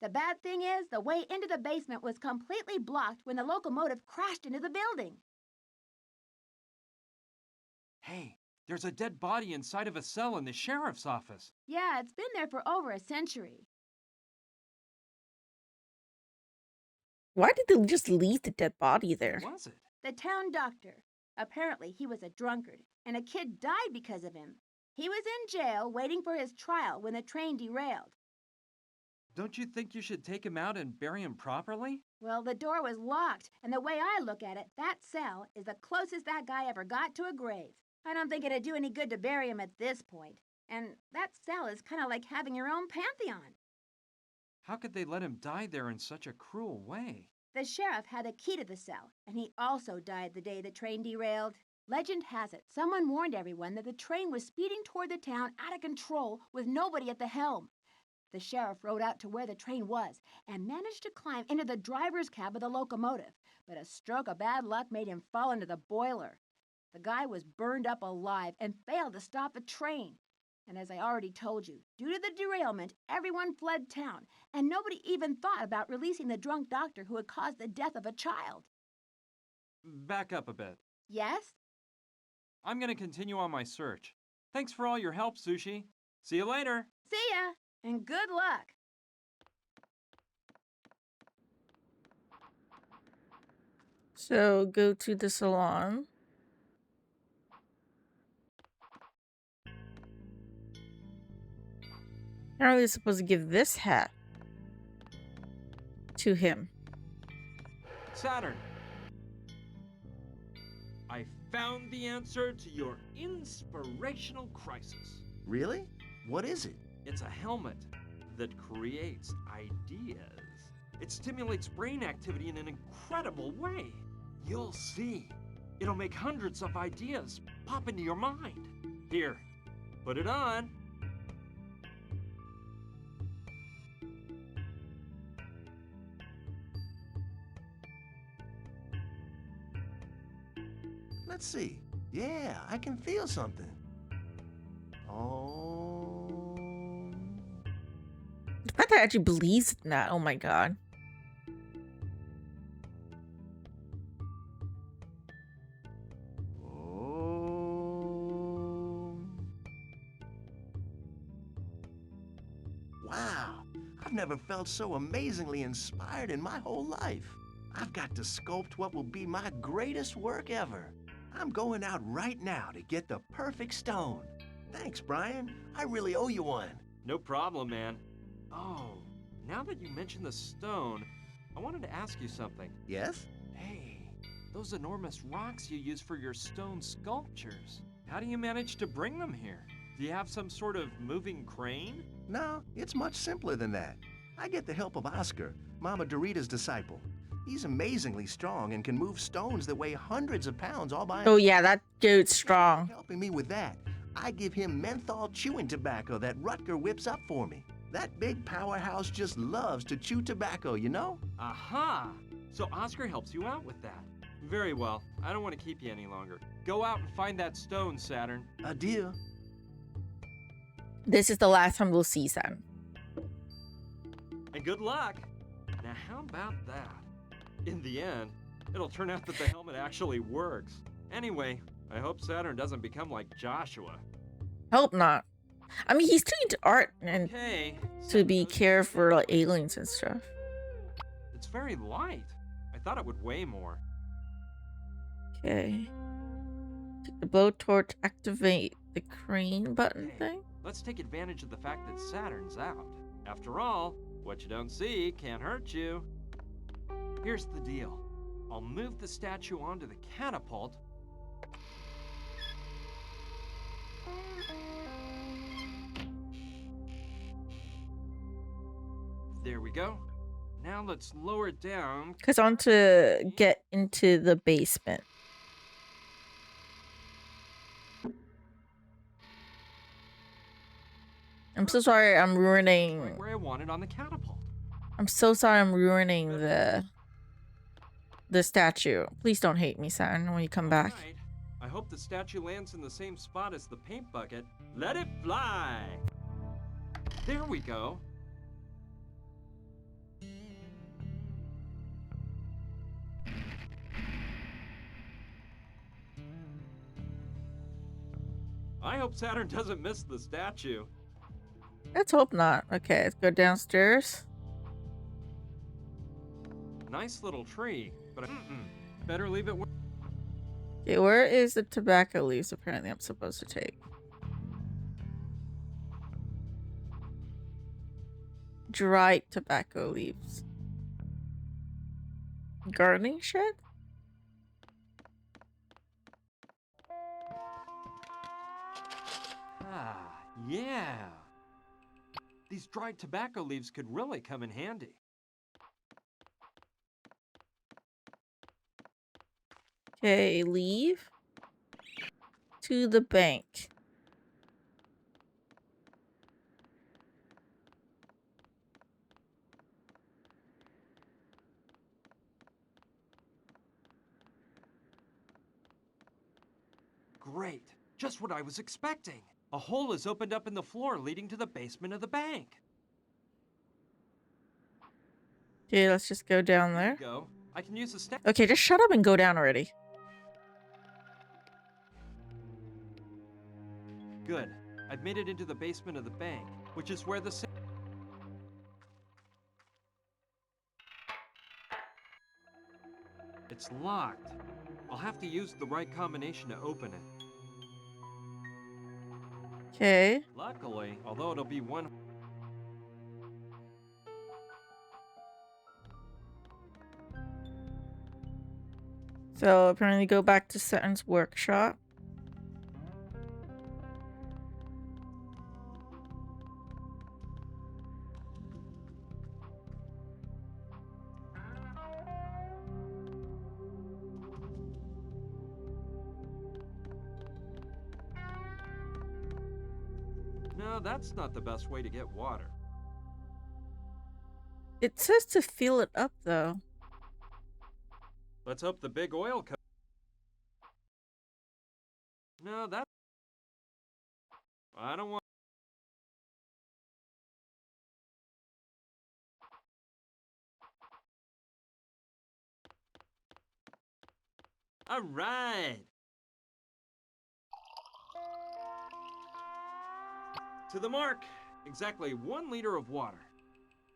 The bad thing is, the way into the basement was completely blocked when the locomotive crashed into the building. Hey, there's a dead body inside of a cell in the sheriff's office. Yeah, it's been there for over a century. Why did they just leave the dead body there? What was it? The town doctor. Apparently, he was a drunkard, and a kid died because of him. He was in jail waiting for his trial when the train derailed. Don't you think you should take him out and bury him properly? Well, the door was locked, and the way I look at it, that cell is the closest that guy ever got to a grave. I don't think it'd do any good to bury him at this point. And that cell is kind of like having your own pantheon. How could they let him die there in such a cruel way? The sheriff had a key to the cell, and he also died the day the train derailed. Legend has it, someone warned everyone that the train was speeding toward the town out of control with nobody at the helm. The sheriff rode out to where the train was and managed to climb into the driver's cab of the locomotive, but a stroke of bad luck made him fall into the boiler. The guy was burned up alive and failed to stop the train. And as I already told you, due to the derailment, everyone fled town, and nobody even thought about releasing the drunk doctor who had caused the death of a child. Back up a bit. Yes? I'm going to continue on my search. Thanks for all your help, Sushi. See you later. See ya, and good luck. So go to the salon. Apparently, supposed to give this hat to him. Saturn. I found the answer to your inspirational crisis. Really? What is it? It's a helmet that creates ideas. It stimulates brain activity in an incredible way. You'll see. It'll make hundreds of ideas pop into your mind. Here, put it on. Let's see. Yeah, I can feel something. Oh. The fact that I actually believes in that, oh my god. Oh. Wow. I've never felt so amazingly inspired in my whole life. I've got to sculpt what will be my greatest work ever. I'm going out right now to get the perfect stone. Thanks, Brian. I really owe you one. No problem, man. Oh, now that you mention the stone, I wanted to ask you something. Yes? Hey, those enormous rocks you use for your stone sculptures. How do you manage to bring them here? Do you have some sort of moving crane? No, it's much simpler than that. I get the help of Oscar, Mama Dorita's disciple. He's amazingly strong and can move stones that weigh hundreds of pounds all by Oh yeah, that dude's strong. Helping me with that, I give him menthol chewing tobacco that Rutger whips up for me. That big powerhouse just loves to chew tobacco, you know? Aha! So Oscar helps you out with that. Very well. I don't want to keep you any longer. Go out and find that stone, Saturn. Adieu. This is the last time we'll see Sam. And good luck. Now how about that? In the end, it'll turn out that the helmet actually works. Anyway, I hope Saturn doesn't become like Joshua. Hope not. I mean, he's too into art and Okay. to be care for like aliens and stuff. It's very light. I thought it would weigh more. Okay. Take the blowtorch, activate the crane button thing. Let's take advantage of the fact that Saturn's out. After all, what you don't see can't hurt you. Here's the deal. I'll move the statue onto the catapult. There we go. Now let's lower it down. Because I want to get into the basement. I'm so sorry I'm ruining... Right where I want it on the catapult. I'm so sorry I'm ruining the statue. Please don't hate me, Saturn, when you come back. Alright. I hope the statue lands in the same spot as the paint bucket. Let it fly! There we go. I hope Saturn doesn't miss the statue. Let's hope not. Okay, let's go downstairs. Nice little tree, but better leave it where... Okay, where is the tobacco leaves apparently I'm supposed to take? Dried tobacco leaves. Gardening shed? Ah, Yeah. These dried tobacco leaves could really come in handy. Okay, leave. To the bank. Great. Just what I was expecting. A hole has opened up in the floor leading to the basement of the bank. Okay, let's just go down Here you there. go. I can use the step. Okay, just shut up and go down already. Good. I've made it into the basement of the bank, which is where the It's locked. I'll have to use the right combination to open it. Okay. Luckily, although it'll be one... So apparently go back to Sutton's workshop. No, that's not the best way to get water. It says to fill it up though. Let's hope the big oil co- No, that... I don't want... All right. To the mark. Exactly 1 liter of water.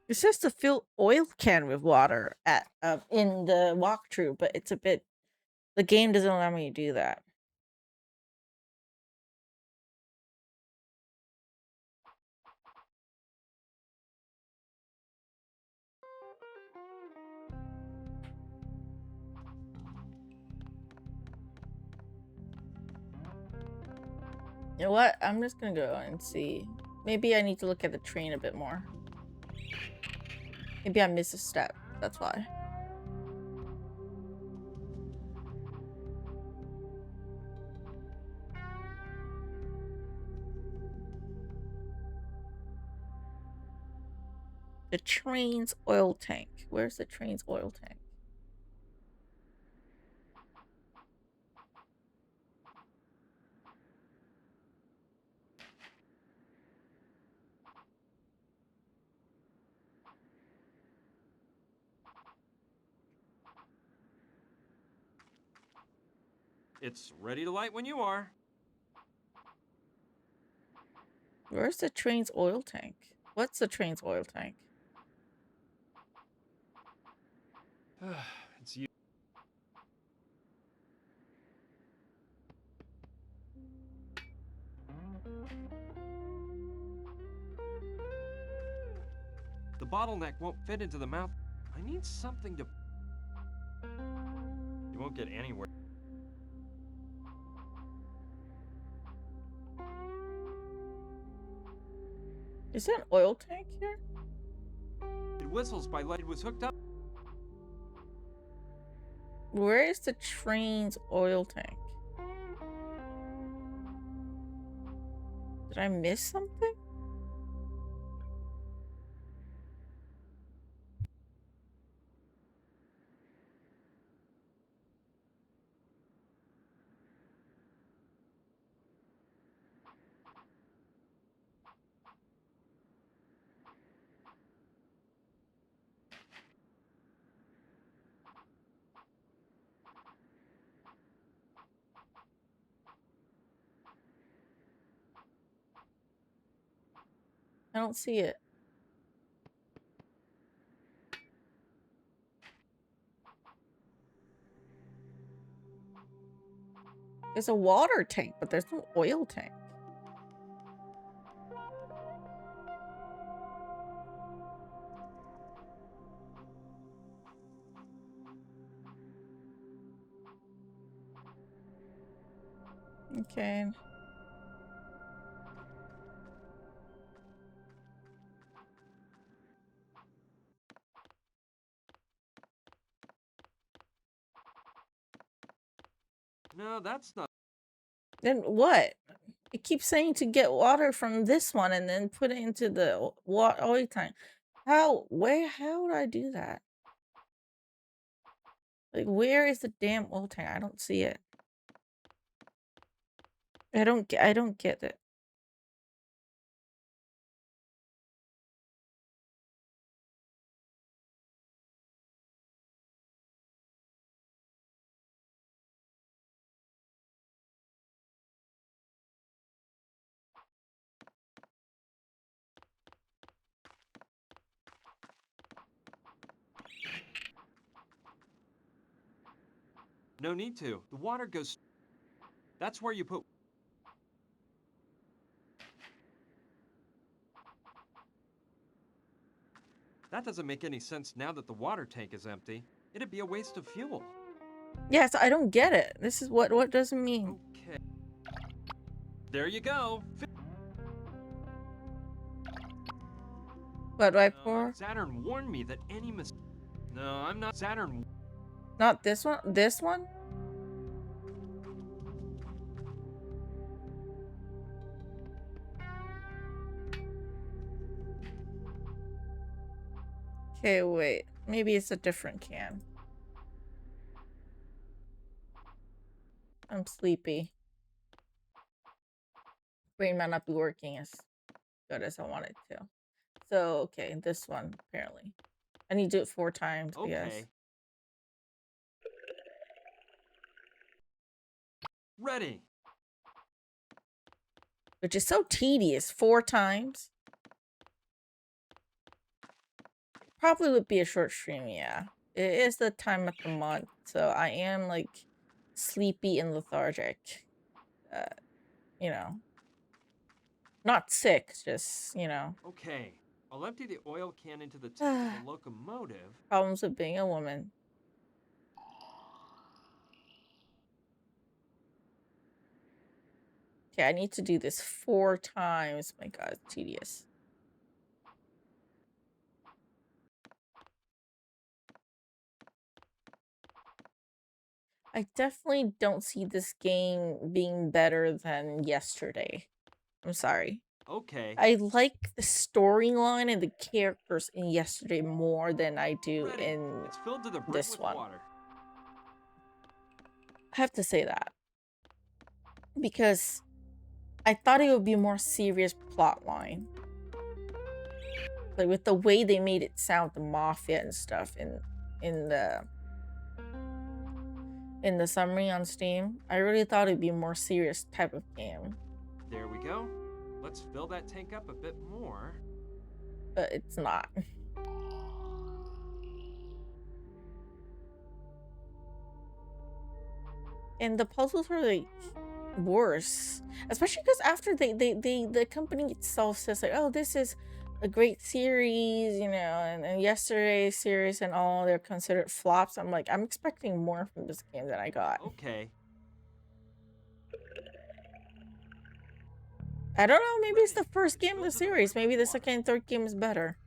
It says to fill oil can with water at in the walkthrough, but it's a bit. The game doesn't allow me to do that. You know what? I'm just gonna go and see. Maybe I need to look at the train a bit more. Maybe I missed a step. That's why. The train's oil tank. Where's the train's oil tank? It's ready to light when you are. Where's the train's oil tank? What's the train's oil tank? It's you. The bottleneck won't fit into the mouth. I need something to... You won't get anywhere. Is there an oil tank here? It whistles by light. It was hooked up. Where is the train's oil tank? Did I miss something? I don't see it. There's a water tank, but there's no oil tank. Okay. No, that's not. Then what? It keeps saying to get water from this one and then put it into the oil tank. How would I do that? Like, where is the damn oil tank? I don't see it. I don't get it. No need to. The water goes. That's where you put. That doesn't make any sense now that the water tank is empty. It'd be a waste of fuel. Yes, I don't get it. This is what doesn't mean. Okay. There you go. What do I pour? Saturn warned me that any No, I'm not Saturn. Not this one? This one? Okay, wait. Maybe it's a different can. I'm sleepy. Brain might not be working as good as I want it to. So, okay, this one, apparently. I need to do it 4 times, I guess. Okay. Ready. Which is so tedious. 4 times. Probably would be a short stream, yeah. It is the time of the month, so I am, like, sleepy and lethargic. You know. Not sick, just, you know. Okay. I'll empty the oil can into the tank of the locomotive. Problems with being a woman. Okay, I need to do this 4 times. My god, it's tedious. I definitely don't see this game being better than yesterday. I'm sorry. Okay. I like the storyline and the characters in yesterday more than I do Ready. in It's filled to the brim this with one. water. I have to say that. Because I thought it would be a more serious plot line. Like with the way they made it sound, the mafia and stuff in the summary on Steam. I really thought it'd be a more serious type of game. There we go. Let's fill that tank up a bit more. But it's not. And the puzzles are like worse, especially because after the company itself says like, oh, this is a great series, you know, and yesterday's series and all, they're considered flops. I'm like, I'm expecting more from this game than I got. Okay. I don't know, maybe it's the first game of the series. Maybe the second and third game is better.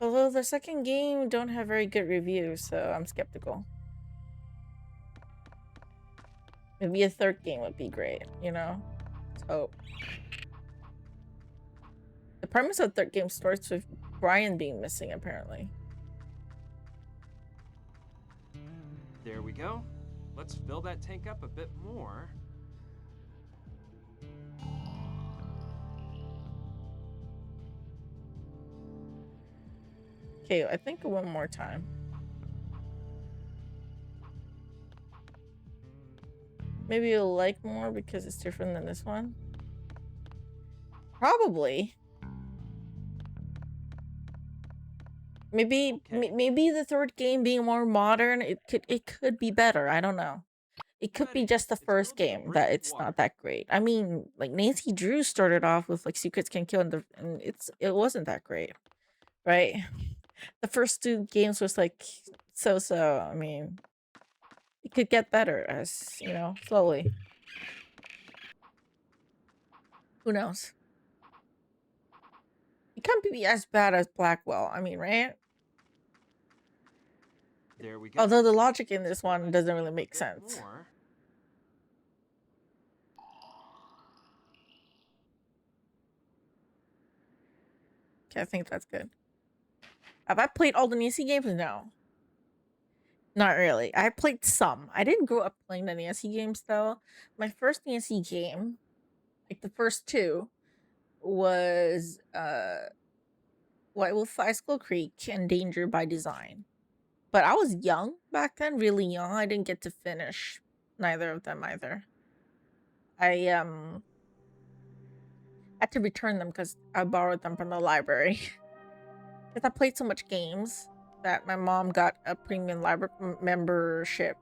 Although the second game don't have very good reviews, so I'm skeptical. Maybe a third game would be great, you know? Let's hope. The premise of the third game starts with Brian being missing, apparently. There we go. Let's fill that tank up a bit more. Okay, I think one more time. Maybe you'll like more because it's different than this one. Probably. Maybe Okay. maybe the third game being more modern, it could be better. I don't know. It could be Ready. just the It's first filled to the game brim that with it's water. not that great. I mean, like Nancy Drew started off with like Secrets Can Kill and it wasn't that great. Right? The first 2 games was like so. I mean, it could get better as, you know, slowly. Who knows? It can't be as bad as Blackwell. I mean, right? There we go. Although the logic in this Fill one that doesn't tank really up a make bit sense. more. Okay, I think that's good. Have I played all the Nancy games? No. Not really. I played some. I didn't grow up playing the Nancy games, though. My first Nancy game, like the first two, was White Wolf High School Creek and Danger by Design. But I was young back then, really young. I didn't get to finish neither of them either. I had to return them because I borrowed them from the library. Because I played so much games that my mom got a premium library membership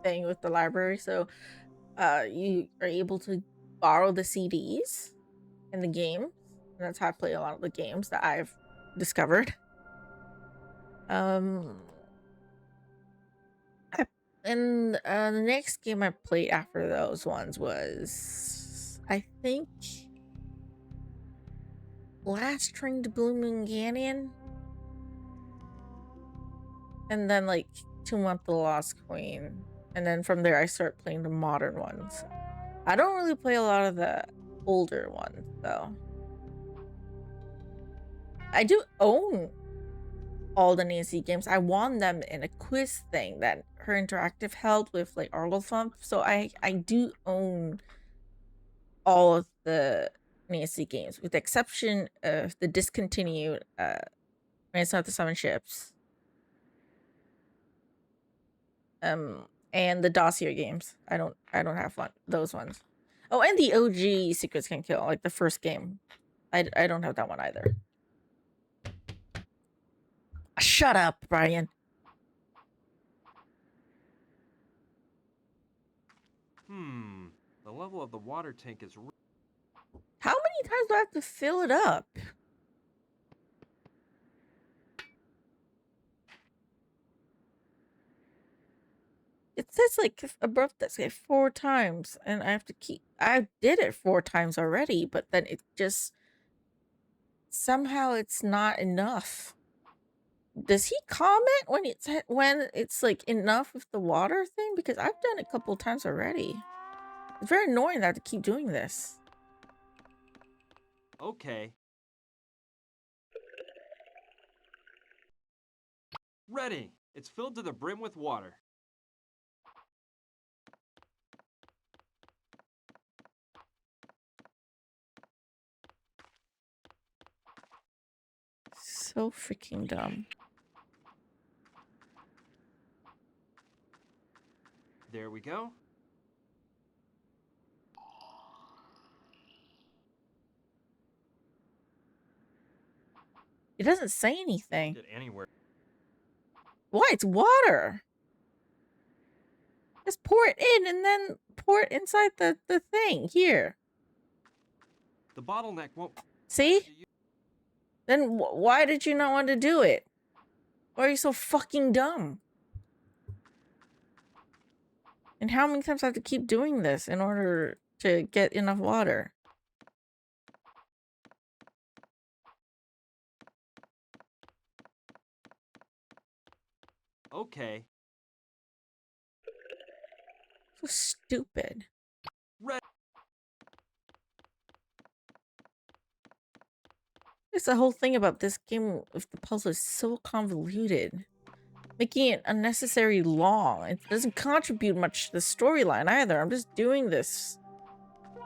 thing with the library. So you are able to borrow the CDs in the games. And that's how I play a lot of the games that I've discovered. And the next game I played after those ones was, I think, Last Train to Blooming Canyon. And then, like, 2 Month the Lost Queen. And then from there, I start playing the modern ones. I don't really play a lot of the older ones, though. I do own all the Nancy games. I won them in a quiz thing that Her Interactive held with, like, Arglethump. So I do own all of the Nancy games, with the exception of the discontinued Ransom of the Seven Ships. And the Dossier games. I don't have those ones. Oh, and the OG Secrets Can Kill, like the first game. I don't have that one either. Shut up, Brian. The level of the water tank is... How many times do I have to fill it up? It says like above that, say 4 times, and I have to keep. I did it 4 times already, but then it just somehow it's not enough. Does he comment when it's like enough with the water thing? Because I've done it a couple times already. It's very annoying that I have to keep doing this. Okay. Ready! It's filled to the brim with water. So freaking dumb. There we go. It doesn't say anything. Get anywhere. Why? It's water. Just pour it in and then pour it inside the thing here. The bottleneck won't... See? Then why did you not want to do it? Why are you so fucking dumb? And how many times do I have to keep doing this in order to get enough water? Okay. So stupid. It's the whole thing about this game with the puzzle is so convoluted, making it unnecessarily long. It doesn't contribute much to the storyline either. I'm just doing this,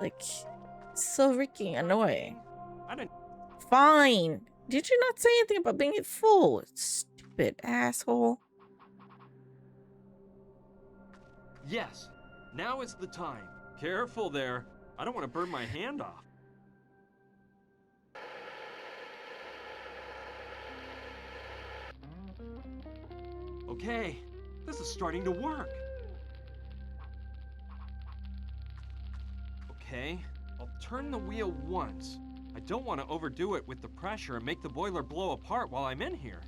like, so freaking annoying. I didn't... Fine. Did you not say anything about being full? Stupid asshole. Yes. Now is the time. Careful there. I don't want to burn my hand off. Okay, this is starting to work. Okay, I'll turn the wheel once. I don't want to overdo it with the pressure and make the boiler blow apart while I'm in here.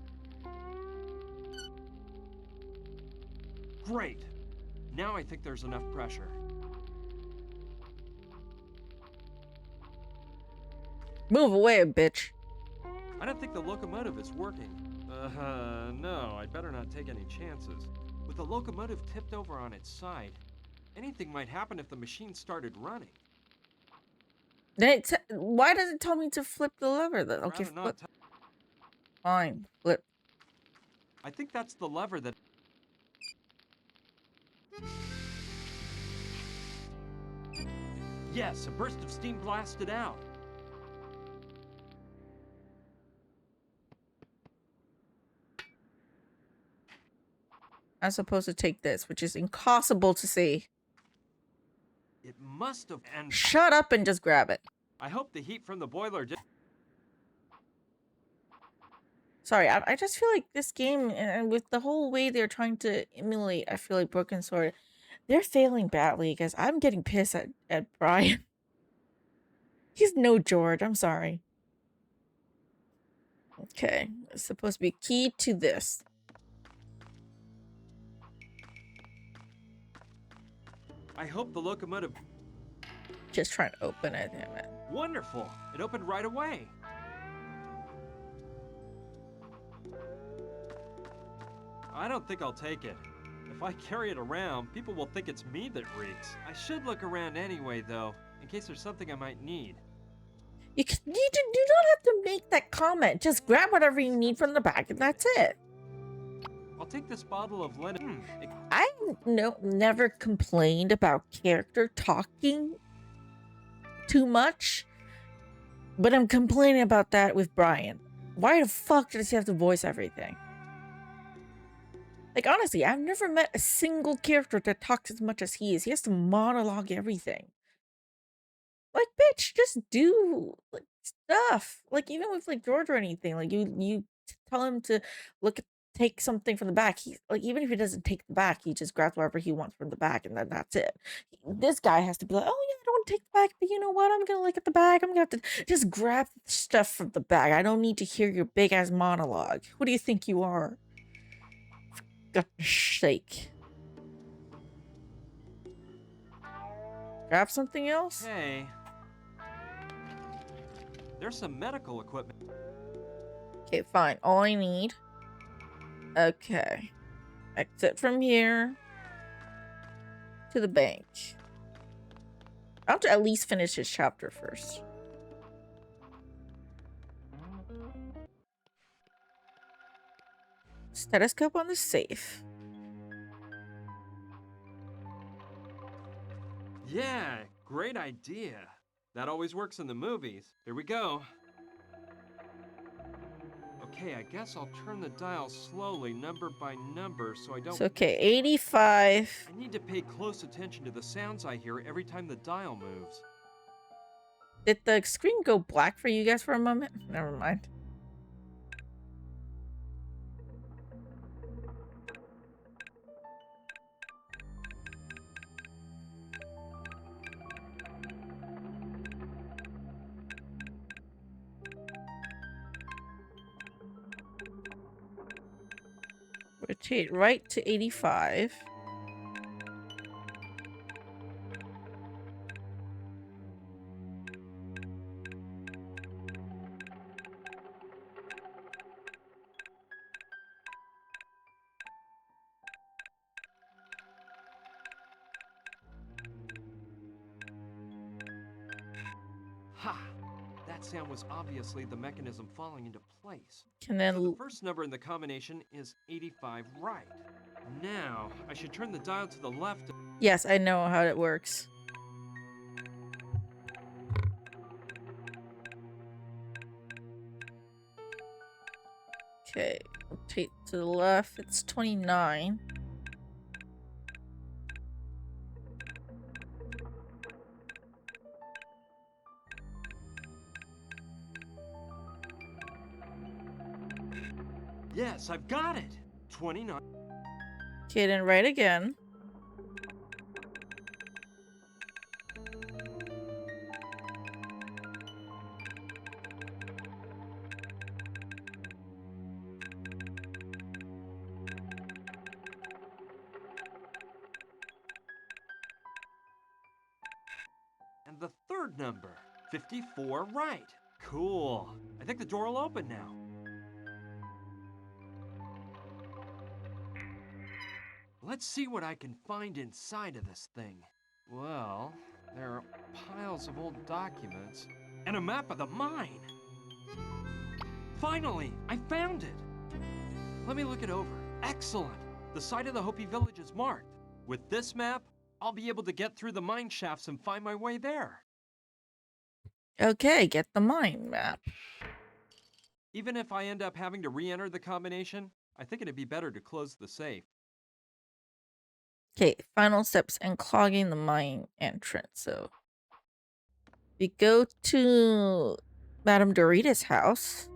Great. Now I think there's enough pressure. Move away, bitch. I don't think the locomotive is working. No, I'd better not take any chances. With the locomotive tipped over on its side, anything might happen if the machine started running. Then why does it tell me to flip the lever though? Okay, Rather not Fine. Flip. I think that's the lever that... Yes, a burst of steam blasted out. I'm supposed to take this, which is impossible to see. It must have... And Shut up and just grab it. I hope the heat from the boiler did... Sorry, I just feel like this game, and with the whole way they're trying to emulate, I feel like Broken Sword, they're failing badly, because I'm getting pissed at Brian. He's no George, I'm sorry. Okay, it's supposed to be key to this. I hope the locomotive... Just trying to open it, damn it. Wonderful! It opened right away. I don't think I'll take it. If I carry it around, people will think it's me that reeks. I should look around anyway, though, in case there's something I might need. You don't have to make that comment. Just grab whatever you need from the back, and that's it. I'll take this bottle of linen. I never complained about character talking too much, but I'm complaining about that with Brian. Why the fuck does he have to voice everything? Like, honestly, I've never met a single character that talks as much as he is. He has to monologue everything. Like, bitch, just do like stuff. Like, even with like George or anything, like you tell him to take something from the back. He like, even if he doesn't take the back, he just grabs whatever he wants from the back, and then that's it. This guy has to be like, oh yeah, I don't want to take the back, but you know what? I'm gonna look at the back. I'm gonna have to just grab stuff from the back. I don't need to hear your big ass monologue. Who do you think you are? For God's sake. Grab something else? Hey. There's some medical equipment. Okay, fine. All I need. Okay. Exit from here to the bank. I'll have to at least finish this chapter first. Stethoscope on the safe. Yeah, great idea. That always works in the movies. Here we go. Okay, I guess I'll turn the dial slowly, number by number, so I don't... So, okay, 85. I need to pay close attention to the sounds I hear every time the dial moves. Did the screen go black for you guys for a moment? Never mind. Rotate right to 85. Ha! That sound was obviously the mechanism falling into place. And then So the first number in the combination is 85 right. Now, I should turn the dial to the left. yes, I know how it works. Okay, rotate to the left. It's 29. Yes, I've got it. 29. Okay, then right again. And the third number, 54 right. Cool. I think the door will open now. Let's see what I can find inside of this thing. Well, there are piles of old documents and a map of the mine. Finally, I found it. Let me look it over. Excellent. The site of the Hopi village is marked. With this map, I'll be able to get through the mine shafts and find my way there. Okay, get the mine map. Even if I end up having to re-enter the combination, I think it'd be better to close the safe. Okay, final steps and clogging the mine entrance. So we go to Madame Dorita's house.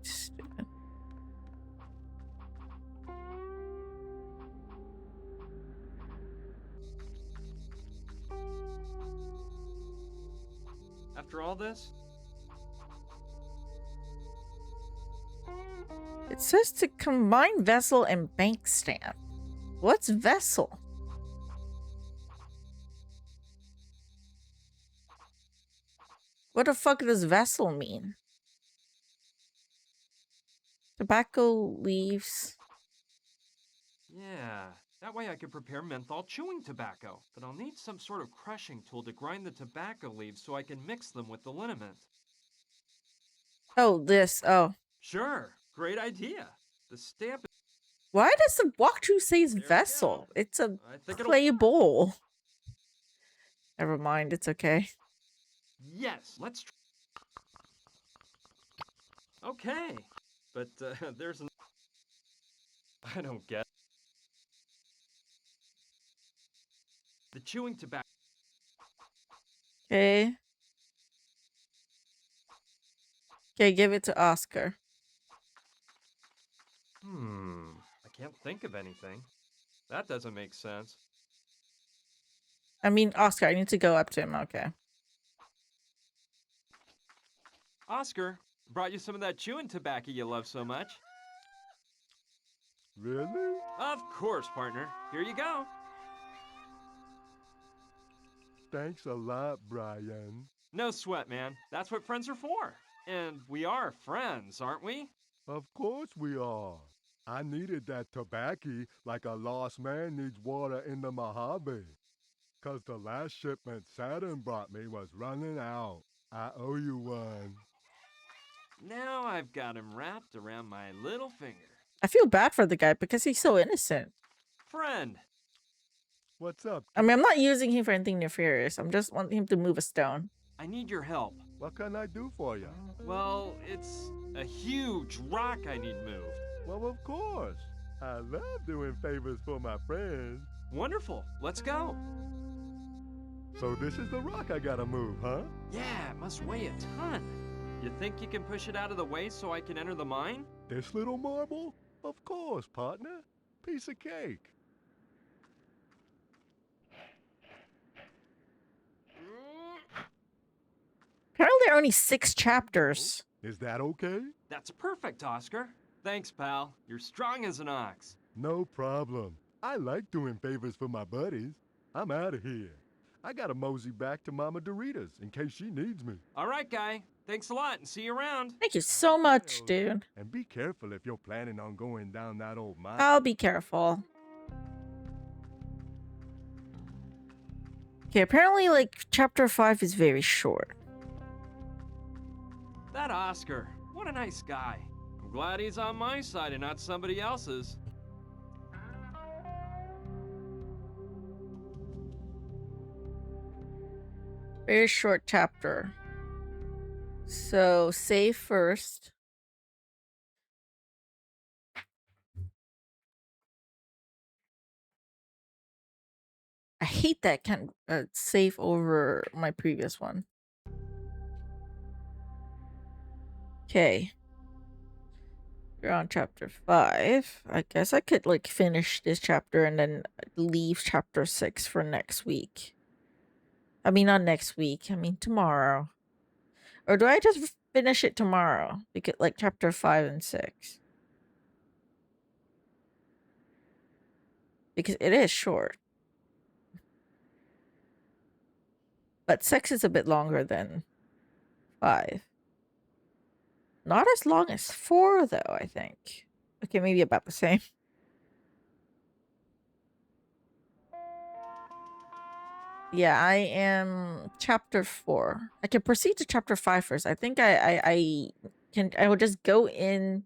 Stupid. After all this, It says to combine vessel and bank stamp. What's vessel? What the fuck does vessel mean? Tobacco leaves. yeah, that way I could prepare menthol chewing tobacco. But I'll need some sort of crushing tool to grind the tobacco leaves so I can mix them with the liniment. Oh, this. Oh. Sure, great idea. The stamp is... Why does the walkthrough say There we vessel? go. It's a I think it'll... clay bowl. Never mind, it's okay. Yes, let's... Okay, but there's an... I don't get... The chewing tobacco... Okay. Okay, give it to Oscar. I can't think of anything. That doesn't make sense. I mean, Oscar, I need to go up to him. Okay. Oscar, brought you some of that chewing tobacco you love so much. Really? Of course, partner. Here you go. Thanks a lot, Brian. No sweat, man. That's what friends are for. And we are friends, aren't we? Of course we are. I needed that tobacco like a lost man needs water in the Mojave. 'Cause the last shipment Saturn brought me was running out. I owe you one. Now I've got him wrapped around my little finger. I feel bad for the guy because he's so innocent. Friend. What's up? I mean, I'm not using him for anything nefarious. I'm just wanting him to move a stone. I need your help. What can I do for you? Well, it's a huge rock I need moved. Well, of course. I love doing favors for my friends. Wonderful. Let's go. So this is the rock I gotta move, huh? Yeah, it must weigh a ton. You think you can push it out of the way so I can enter the mine? This little marble? Of course, partner. Piece of cake. Apparently, there are only 6 chapters. Is that okay? That's perfect, Oscar. Thanks, pal. You're strong as an ox. No problem. I like doing favors for my buddies. I'm out of here. I gotta mosey back to Mama Dorita's in case she needs me. All right, guy. Thanks a lot and see you around. Thank you so much, dude. And be careful if you're planning on going down that old mine. I'll be careful. Okay, apparently, like, chapter 5 is very short. That Oscar, what a nice guy. I'm glad he's on my side and not somebody else's. Very short chapter. So, save first. I hate that kind of save over my previous one. Okay. We're on chapter 5. I guess I could, like, finish this chapter and then leave chapter 6 for next week. I mean, not next week. I mean, tomorrow. Or do I just finish it tomorrow? Because, like, chapter 5 and 6. Because it is short. But 6 is a bit longer than 5. Not as long as 4, though, I think. Okay, maybe about the same. Yeah, I am chapter 4. I can proceed to chapter 5 first. I think I will just go in,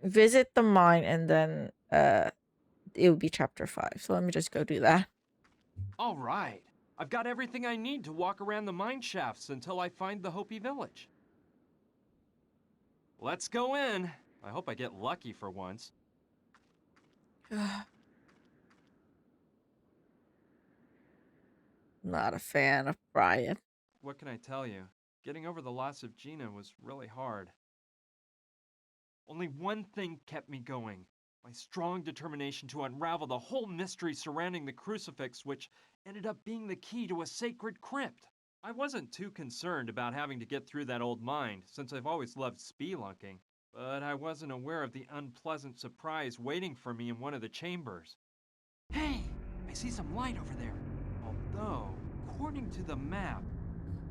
visit the mine, and then it would be chapter 5. So let me just go do that. All right. I've got everything I need to walk around the mine shafts until I find the Hopi village. Let's go in. I hope I get lucky for once. Not a fan of Brian. What can I tell you? Getting over the loss of Gina was really hard. Only one thing kept me going. My strong determination to unravel the whole mystery surrounding the crucifix, which ended up being the key to a sacred crypt. I wasn't too concerned about having to get through that old mine, since I've always loved spelunking, but I wasn't aware of the unpleasant surprise waiting for me in one of the chambers. Hey! I see some light over there. Although, according to the map,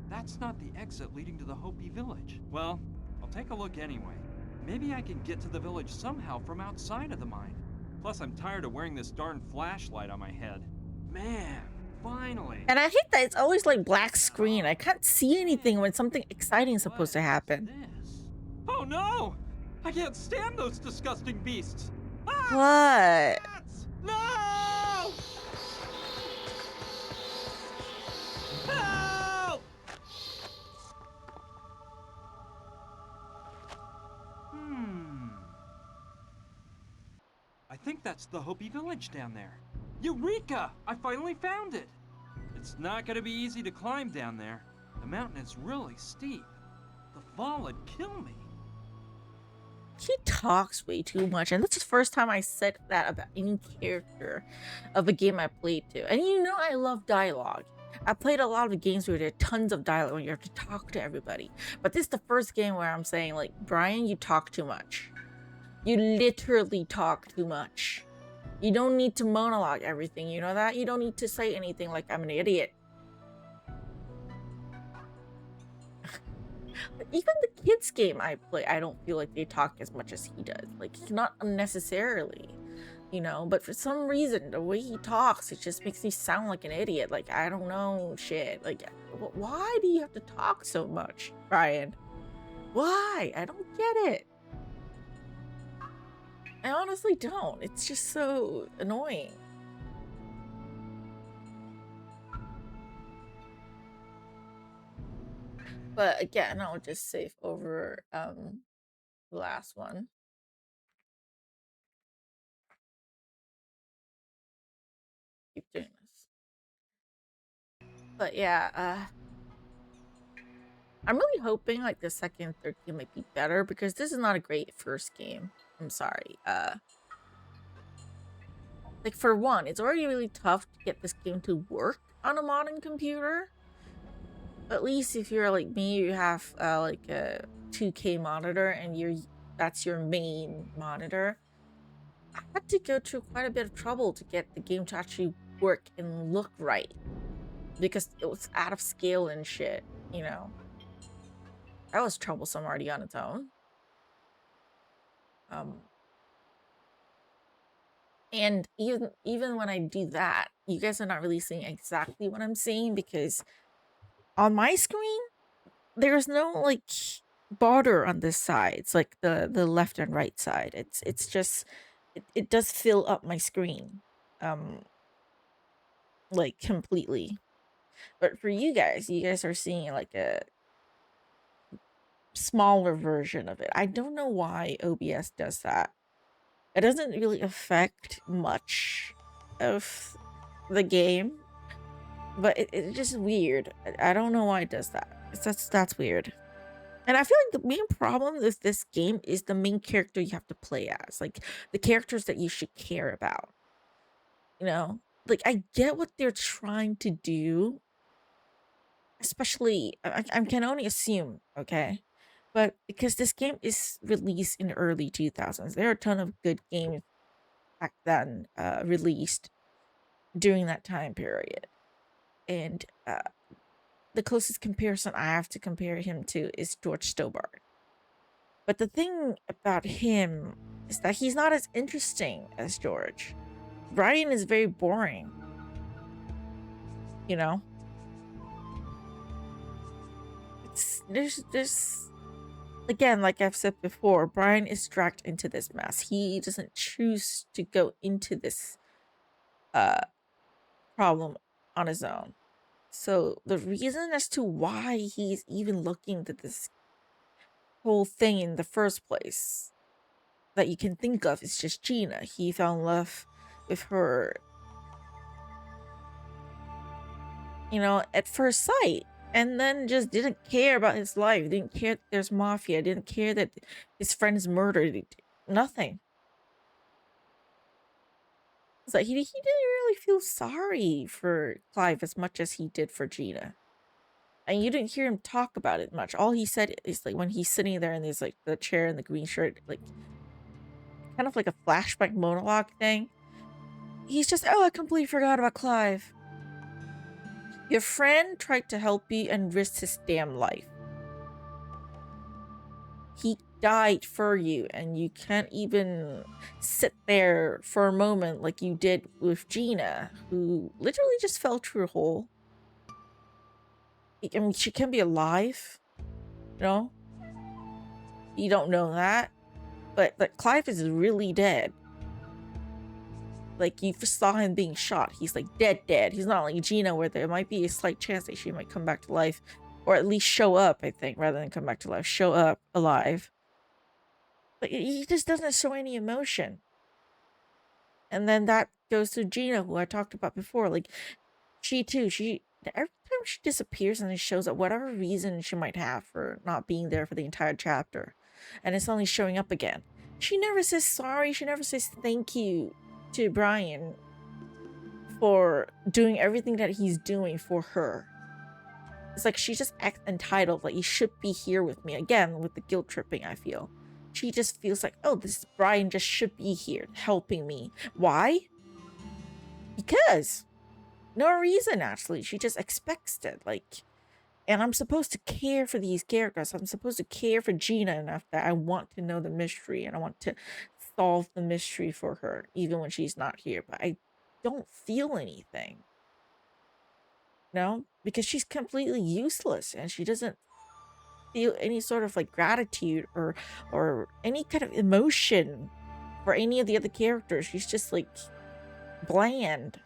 that's not the exit leading to the Hopi village. Well, I'll take a look anyway. Maybe I can get to the village somehow from outside of the mine. Plus, I'm tired of wearing this darn flashlight on my head. Man, finally! And I hate that it's always like black screen. I can't see anything when something exciting is supposed to happen. This? Oh no! I can't stand those disgusting beasts! Ah! What? Rats! No! Help! I think that's the Hopi village down there. Eureka! I finally found it! It's not gonna be easy to climb down there. The mountain is really steep. The fall would kill me. He talks way too much, and that's the first time I said that about any character of a game I played to. And you know I love dialogue. I played a lot of games where there are tons of dialogue when you have to talk to everybody. But this is the first game where I'm saying, like, Brian, you talk too much. You literally talk too much. You don't need to monologue everything, you know that? You don't need to say anything like I'm an idiot. Even the kids game I play, I don't feel like they talk as much as he does. Like, not unnecessarily, you know? But for some reason, the way he talks, it just makes me sound like an idiot. Like, I don't know shit. Like, why do you have to talk so much, Brian? Why? I don't get it. I honestly don't. It's just so annoying. But again, I'll just save over the last one. Keep doing this. But yeah, I'm really hoping like the second and third game might be better because this is not a great first game. I'm sorry. Like for one, it's already really tough to get this game to work on a modern computer. At least if you're like me, you have like a 2K monitor and that's your main monitor. I had to go through quite a bit of trouble to get the game to actually work and look right because it was out of scale and shit, you know. That was troublesome already on its own. And even when I do that, you guys are not really seeing exactly what I'm seeing because on my screen, there's no like border on this side. It's like the left and right side. It's just it does fill up my screen, like completely. But for you guys are seeing like a smaller version of it. I don't know why OBS does that. It doesn't really affect much of the game, but it's just weird. I don't know why it does that. That's weird. And I feel like the main problem with this game is the main character you have to play as, like the characters that you should care about. You know, like I get what they're trying to do, especially I can only assume, okay, but because this game is released in the early 2000s, there are a ton of good games back then released during that time period, and the closest comparison I have to compare him to is George Stobart. But the thing about him is that he's not as interesting as George. Brian is very boring. You know? There's again, like I've said before, Brian is dragged into this mess. He doesn't choose to go into this problem on his own. So the reason as to why he's even looking into this whole thing in the first place that you can think of is just Gina. He fell in love with her, at first sight. And then just didn't care about his life. Didn't care that there's mafia. Didn't care that his friend is murdered. Nothing. It's like he didn't really feel sorry for Clive as much as he did for Gina. And you didn't hear him talk about it much. All he said is like when he's sitting there in this like the chair and the green shirt, like kind of like a flashback monologue thing. He's just, oh, I completely forgot about Clive. Your friend tried to help you and risked his damn life. He died for you, and you can't even sit there for a moment like you did with Gina, who literally just fell through a hole. I mean, she can be alive, You don't know that. But Clive is really dead. Like, you saw him being shot. He's like dead. He's not like Gina, where there might be a slight chance that she might come back to life. Or at least show up, I think, rather than come back to life. Show up alive. But he just doesn't show any emotion. And then that goes to Gina, who I talked about before. Like, she too, every time she disappears and then shows up, whatever reason she might have for not being there for the entire chapter, and it's only showing up again, she never says sorry. She never says thank you to Brian for doing everything that he's doing for her. It's like she just acts entitled, like you should be here with me. Again, with the guilt tripping, I feel. She just feels like, oh, this Brian just should be here helping me. Why? Because. No reason, actually. She just expects it. Like, and I'm supposed to care for these characters. I'm supposed to care for Gina enough that I want to know the mystery and I want to solve the mystery for her, even when she's not here. But I don't feel anything. Because she's completely useless and she doesn't feel any sort of like gratitude or any kind of emotion for any of the other characters. She's just like bland.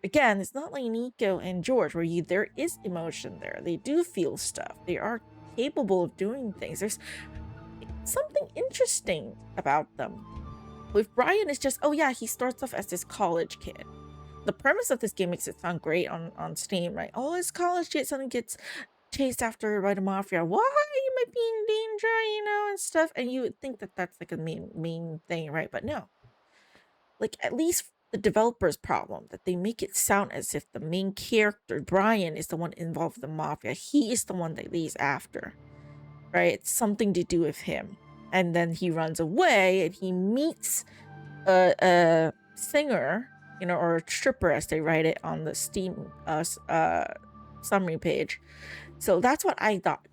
Again, it's not like Nico and George where there is emotion there. They do feel stuff. They are capable of doing things. There's something interesting about them. With Brian, it's just, oh yeah, he starts off as this college kid. The premise of this game makes it sound great on Steam, right? Oh, this college kid suddenly gets chased after by the mafia. Why? You might be in danger, and stuff. And you would think that that's like a main thing, right? But no. Like, at least the developer's problem, that they make it sound as if the main character, Brian, is the one involved with the mafia. He is the one that he's after, right? It's something to do with him. And then he runs away and he meets a singer, or a stripper, as they write it on the Steam summary page. So that's what I thought.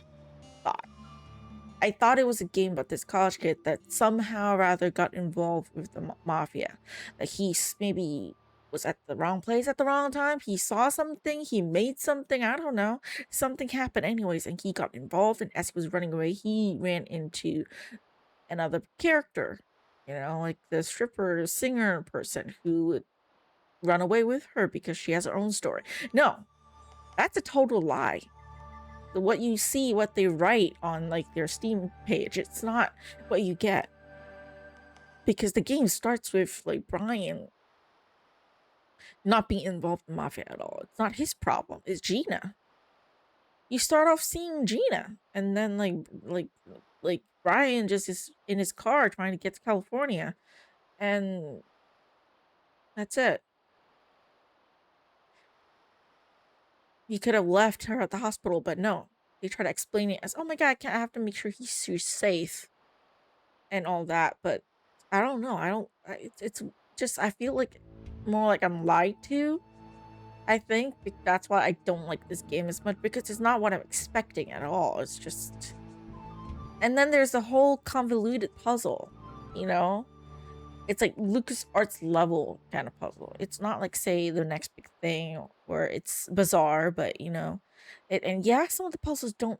I thought it was a game about this college kid that somehow rather got involved with the mafia. That he maybe was at the wrong place at the wrong time. He saw something, he made something, I don't know. Something happened anyways, and he got involved, and as he was running away, he ran into another character. Like the stripper, singer person who would run away with her because she has her own story. No, that's a total lie. What you see, what they write on like their Steam page, it's not what you get. Because the game starts with like Brian not being involved in mafia at all. It's not his problem. It's Gina. You start off seeing Gina, and then like Brian just is in his car trying to get to California, and that's it. He could have left her at the hospital, but no. They try to explain it as, oh my god, I have to make sure he's safe and all that. But I don't know. It's just, I feel like more like I'm lied to. I think that's why I don't like this game as much, because it's not what I'm expecting at all. It's just... And then there's the whole convoluted puzzle, it's like LucasArts level kind of puzzle. It's not like, say, the next big thing where it's bizarre, but and yeah, some of the puzzles don't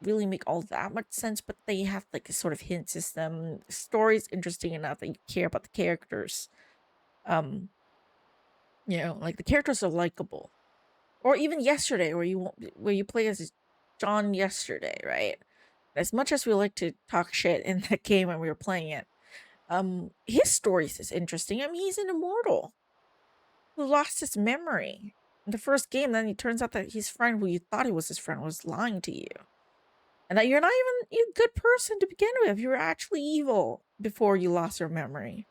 really make all that much sense, but they have like a sort of hint system. The story's interesting enough that you care about the characters. Like the characters are likable. Or even yesterday, where you play as John yesterday, right? As much as we like to talk shit in that game when we were playing it, his story is interesting. I mean, he's an immortal who lost his memory in the first game. Then it turns out that his friend, who you thought he was his friend, was lying to you, and that you're not even a good person to begin with. You were actually evil before you lost your memory.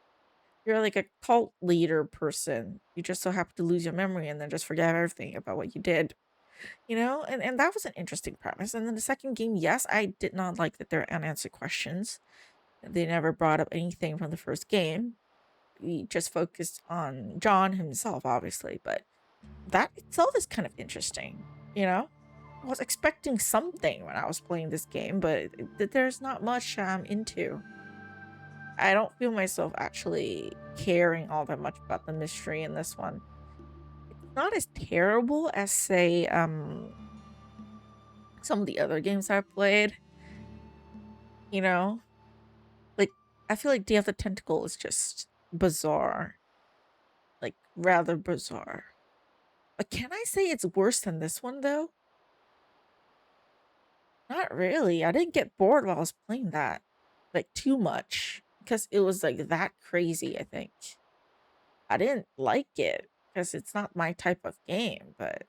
You're like a cult leader person. You just so happen to lose your memory and then just forget everything about what you did. And that was an interesting premise. And then the second game, yes, I did not like that there are unanswered questions. They never brought up anything from the first game. We just focused on John himself, obviously, but that itself is kind of interesting. I was expecting something when I was playing this game, but there's not much I'm into. I don't feel myself actually caring all that much about the mystery in this one. It's not as terrible as, say, some of the other games I've played. Like, I feel like Day of the Tentacle is just bizarre. Like, rather bizarre. But can I say it's worse than this one, though? Not really. I didn't get bored while I was playing that. Like, too much. Because it was, like, that crazy, I think. I didn't like it. Because it's not my type of game, but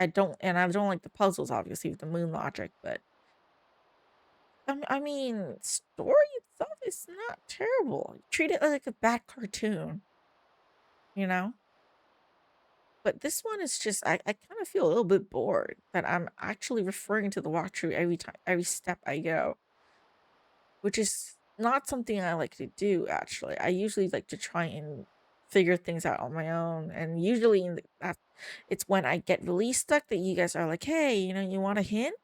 I don't like the puzzles, obviously, with the moon logic, but I mean, story itself is not terrible. You treat it like a bad cartoon, you know? But this one is just, I kind of feel a little bit bored that I'm actually referring to the walkthrough every step I go, which is not something I like to do, actually. I usually like to try and figure things out on my own. And usually it's when I get really stuck that you guys are like, hey, you want a hint?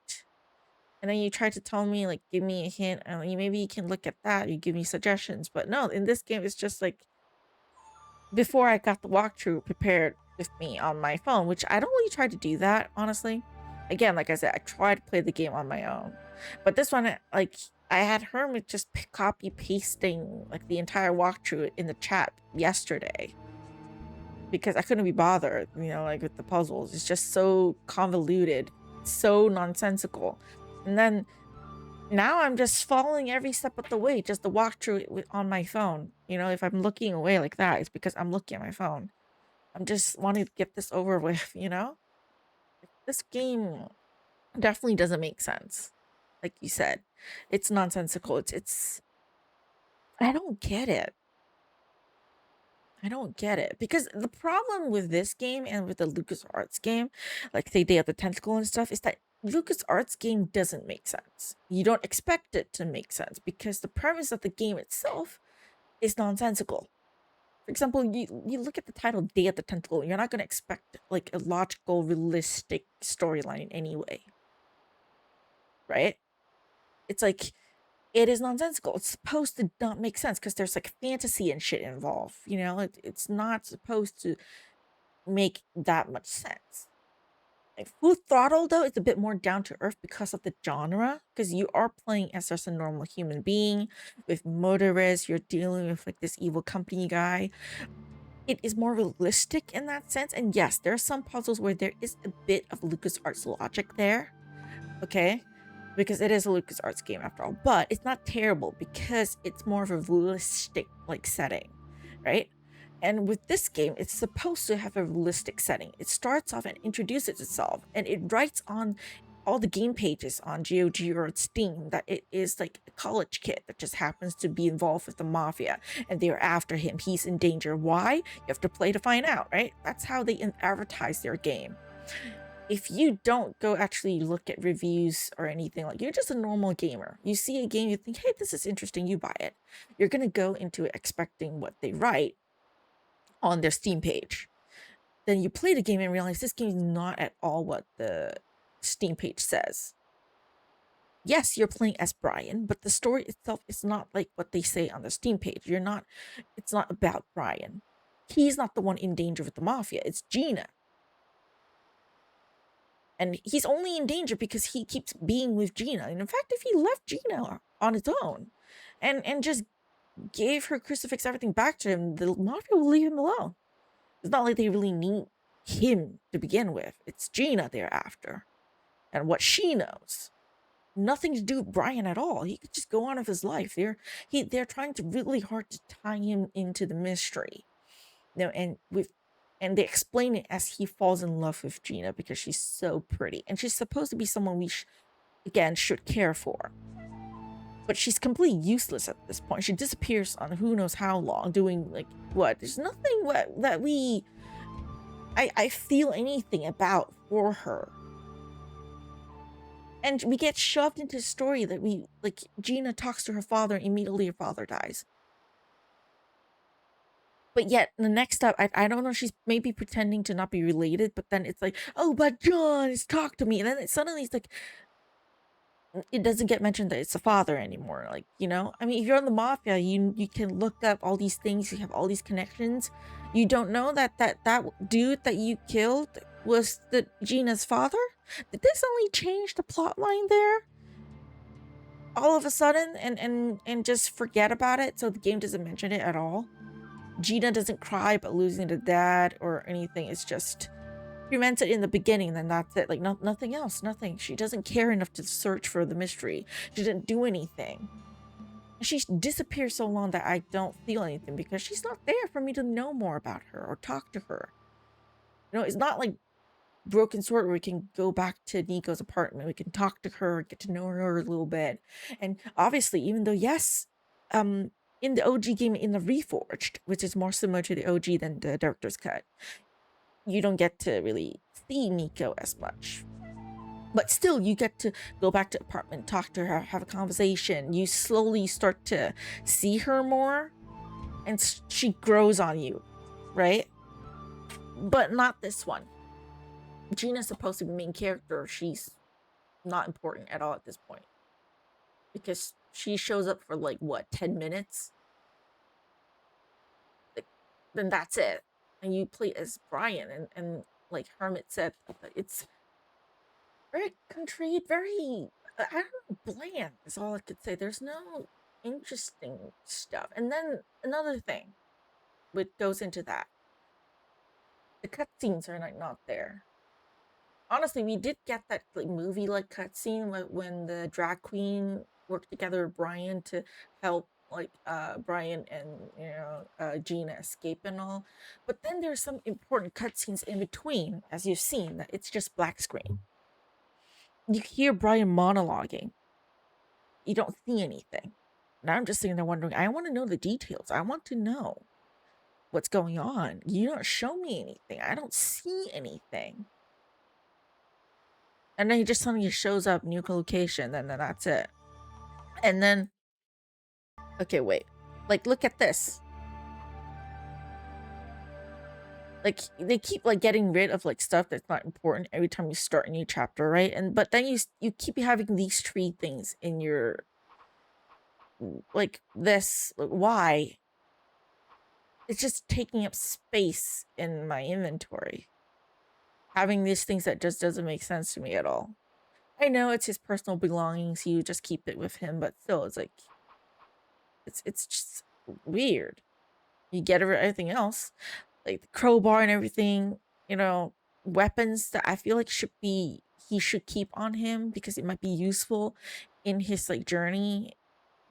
And then you try to tell me, like, give me a hint, and maybe you can look at that. You give me suggestions. But no, in this game, it's just like, before I got the walkthrough prepared with me on my phone, which I don't really try to do that, honestly. Again, like I said, I try to play the game on my own. But this one, like, I had Hermit just copy pasting like the entire walkthrough in the chat yesterday because I couldn't be bothered, like with the puzzles. It's just so convoluted, so nonsensical. And then now I'm just following every step of the way, just the walkthrough on my phone. If I'm looking away like that, it's because I'm looking at my phone. I'm just wanting to get this over with, This game definitely doesn't make sense. Like you said, it's nonsensical. It's I don't get it. I don't get it. Because the problem with this game and with the LucasArts game, like say Day of the Tentacle and stuff, is that LucasArts game doesn't make sense. You don't expect it to make sense because the premise of the game itself is nonsensical. For example, you look at the title Day of the Tentacle, you're not going to expect like a logical, realistic storyline in any way. Right? It's like, it is nonsensical. It's supposed to not make sense because there's like fantasy and shit involved. It's not supposed to make that much sense. Like Full Throttle, though, is a bit more down to earth because of the genre. Because you are playing as just a normal human being with motorists. You're dealing with like this evil company guy. It is more realistic in that sense. And yes, there are some puzzles where there is a bit of LucasArts logic there. Okay. Because it is a LucasArts game after all, but it's not terrible because it's more of a realistic like setting, right? And with this game, it's supposed to have a realistic setting. It starts off and introduces itself, and it writes on all the game pages on GOG or Steam that it is like a college kid that just happens to be involved with the mafia, and they are after him. He's in danger. Why? You have to play to find out, right? That's how they advertise their game. If you don't go actually look at reviews or anything, like you're just a normal gamer, you see a game, you think, hey, this is interesting, you buy it. You're going to go into it expecting what they write on their Steam page. Then you play the game and realize this game is not at all what the Steam page says. yes, you're playing as Brian, but the story itself is not like what they say on the Steam page. It's not about Brian. He's not the one in danger with the mafia. It's Gina. And he's only in danger because he keeps being with Gina. And in fact, if he left Gina on its own and just gave her crucifix everything back to him, the mafia will leave him alone. It's not like they really need him to begin with. It's Gina they're after. And what she knows. Nothing to do with Brian at all. He could just go on with his life. They're trying to really hard to tie him into the mystery. And they explain it as he falls in love with Gina because she's so pretty. And she's supposed to be someone we, should care for. But she's completely useless at this point. She disappears on who knows how long, doing, like, what? There's nothing that I feel anything about for her. And we get shoved into a story that Gina talks to her father, immediately her father dies. But yet, the next step, I don't know, she's maybe pretending to not be related, but then it's like, oh, but John has talked to me. And then suddenly it's like, it doesn't get mentioned that it's the father anymore. Like, you know? I mean, if you're in the mafia, you can look up all these things, you have all these connections. You don't know that dude that you killed was Gina's father? Did this only change the plot line there? All of a sudden, and just forget about it, so the game doesn't mention it at all? Gina doesn't cry about losing the dad or anything. It's just prevents it in the beginning, then that's it. Like, nothing else, nothing. She doesn't care enough to search for the mystery. She didn't do anything. She disappears so long that I don't feel anything because she's not there for me to know more about her or talk to her. You know, it's not like Broken Sword where we can go back to Nico's apartment. We can talk to her, get to know her a little bit. And obviously, even though, yes, in the OG game, in the Reforged, which is more similar to the OG than the director's cut, you don't get to really see Nico as much. But still, you get to go back to the apartment, talk to her, have a conversation. You slowly start to see her more, and she grows on you, right? But not this one. Gina's supposed to be the main character. She's not important at all at this point. Because she shows up for, like, what, 10 minutes? Like, then that's it. And you play as Brian, and like Hermit said, it's very contrite, very, I don't know, bland is all I could say. There's no interesting stuff. And then another thing, which goes into that, the cutscenes are like not there. Honestly, we did get that like movie-like cutscene when the drag queen worked together with Brian to help like Brian and Gina escape and all. But then there's some important cutscenes in between, as you've seen, that it's just black screen. You hear Brian monologuing. You don't see anything. And I'm just sitting there wondering, I want to know the details. I want to know what's going on. You don't show me anything. I don't see anything. And then he just suddenly shows up, new location, and then that's it. And then, okay, wait. Like, look at this. Like, they keep, like, getting rid of, like, stuff that's not important every time you start a new chapter, right? But then you keep having these 3 things in your, like, this. Like, why? It's just taking up space in my inventory. Having these things that just doesn't make sense to me at all. I know it's his personal belongings, you just keep it with him, but still, it's like, it's just weird. You get everything else, like the crowbar and everything, you know, weapons that I feel like he should keep on him because it might be useful in his like journey.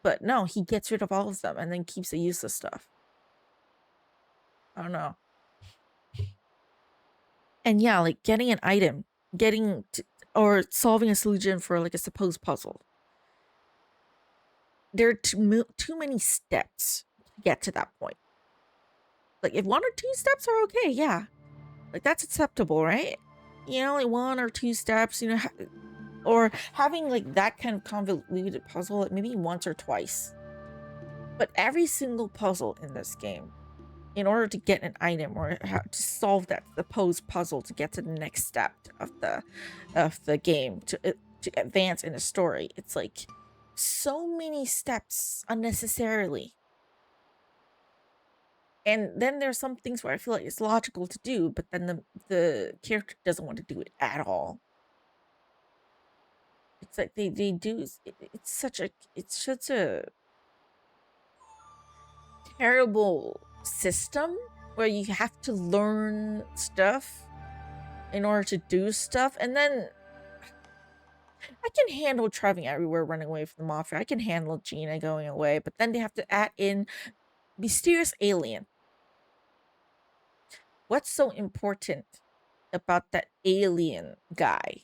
But no, he gets rid of all of them and then keeps the useless stuff. I don't know. And yeah, like getting an item, or solving a solution for like a supposed puzzle. There are too many steps to get to that point. Like if 1 or 2 steps are okay, yeah. Like that's acceptable, right? You know, like 1 or 2 steps, you know, or having like that kind of convoluted puzzle like maybe once or twice. But every single puzzle in this game, in order to get an item or to solve that supposed puzzle to get to the next step of the game, to to advance in the story. It's like so many steps unnecessarily. And then there's some things where I feel like it's logical to do, but then the character doesn't want to do it at all. It's like they do. It's such a terrible system where you have to learn stuff in order to do stuff, and then I can handle traveling everywhere, running away from the mafia. I can handle Gina going away, but then they have to add in mysterious alien. What's so important about that alien guy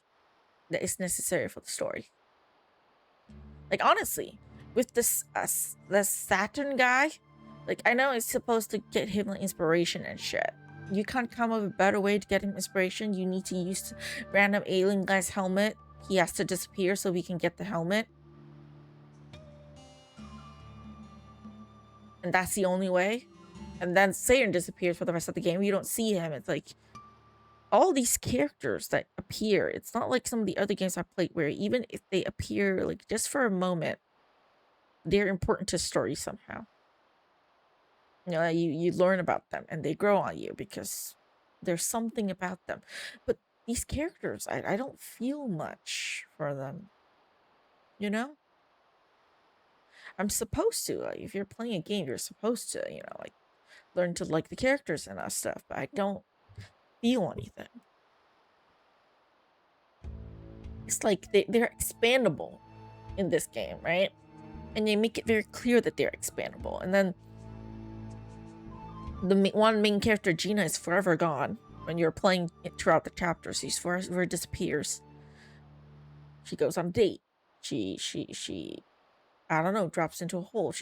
that is necessary for the story? Like, honestly, with this the Saturn guy, like, I know it's supposed to get him like, inspiration and shit. You can't come up with a better way to get him inspiration. You need to use random alien guy's helmet. He has to disappear so we can get the helmet. And that's the only way. And then Saturn disappears for the rest of the game. You don't see him. It's like all these characters that appear. It's not like some of the other games I played where even if they appear like just for a moment, they're important to story somehow. You know, you learn about them and they grow on you because there's something about them. But these characters, I don't feel much for them. You know? I'm supposed to. Like, if you're playing a game, you're supposed to, you know, like, learn to like the characters and that stuff. But I don't feel anything. It's like they're expandable in this game, right? And they make it very clear that they're expandable. And then the one main character, Gina, is forever gone. When you're playing it throughout the chapters, she forever disappears. She goes on a date. She I don't know, drops into a hole.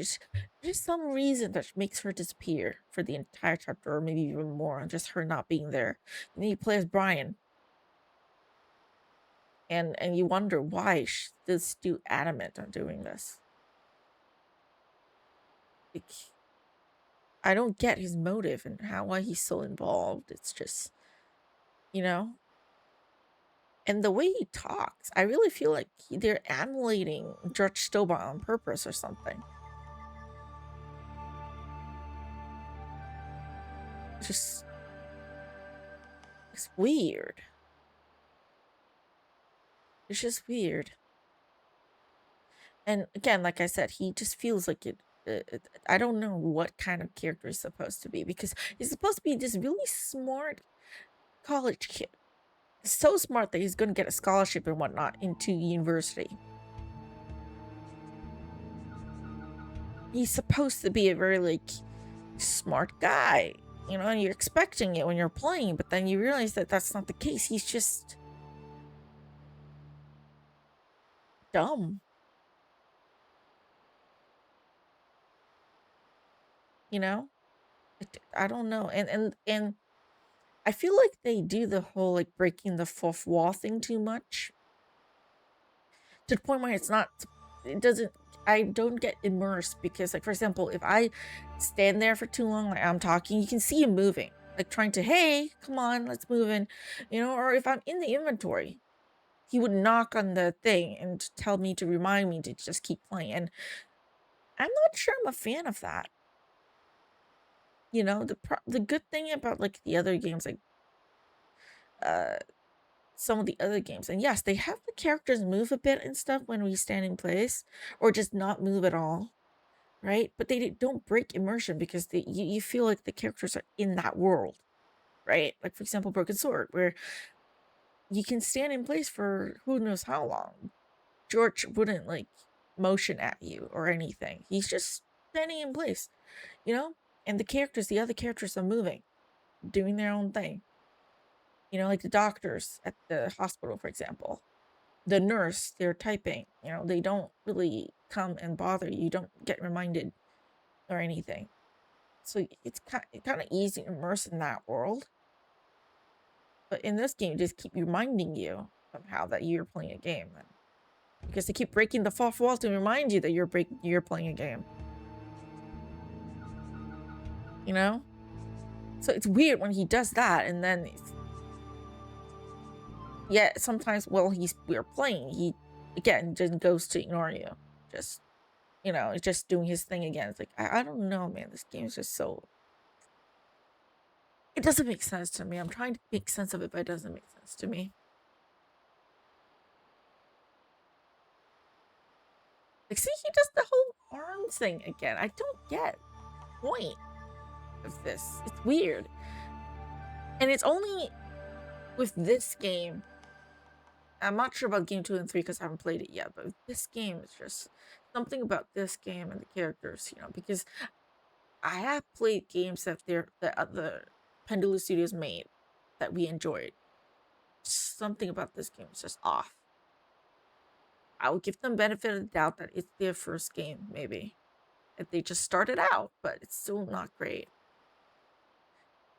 There's some reason that makes her disappear for the entire chapter, or maybe even more, just her not being there. And then you play as Brian. And you wonder why she's still adamant on doing this. Like, I don't get his motive and why he's so involved. It's just, you know. And the way he talks, I really feel like they're emulating George Stobart on purpose or something. It's weird. It's just weird. And again, like I said, he just feels like it. I don't know what kind of character he's supposed to be, because he's supposed to be this really smart college kid. So smart that he's going to get a scholarship and whatnot into university. He's supposed to be a very, like, smart guy, you know, and you're expecting it when you're playing, but then you realize that that's not the case. He's just dumb. You know? I don't know. And I feel like they do the whole, like, breaking the fourth wall thing too much. To the point where I don't get immersed, because, like, for example, if I stand there for too long, like I'm talking, you can see him moving, like trying to, hey, come on, let's move in, you know, or if I'm in the inventory, he would knock on the thing and tell me to remind me to just keep playing. And I'm not sure I'm a fan of that. You know, the good thing about, like, the other games, like, some of the other games, and yes, they have the characters move a bit and stuff when we stand in place, or just not move at all, right? But they don't break immersion, because you feel like the characters are in that world, right? Like, for example, Broken Sword, where you can stand in place for who knows how long. George wouldn't, like, motion at you or anything. He's just standing in place, you know? And the other characters are moving, doing their own thing. You know, like the doctors at the hospital, for example. The nurse, they're typing. You know, they don't really come and bother you. You don't get reminded or anything. So it's kind of easy to immerse in that world. But in this game, just keep reminding you somehow that you're playing a game. Because they keep breaking the fourth wall to remind you that you're playing a game. You know? So it's weird when he does that, and then yeah, sometimes while we're playing, he again, just goes to ignore you. Just, you know, just doing his thing again. It's like, I don't know, man. This game is just so... It doesn't make sense to me. I'm trying to make sense of it, but it doesn't make sense to me. Like, see, he does the whole arm thing again. I don't get the point of this. It's weird. And it's only with this game. I'm not sure about game 2 and 3 because I haven't played it yet, but this game is just something about this game and the characters, you know, because I have played games that the Pendulum Studios made that we enjoyed. Something about this game is just off. I would give them benefit of the doubt that it's their first game, maybe. If they just started out, but it's still not great.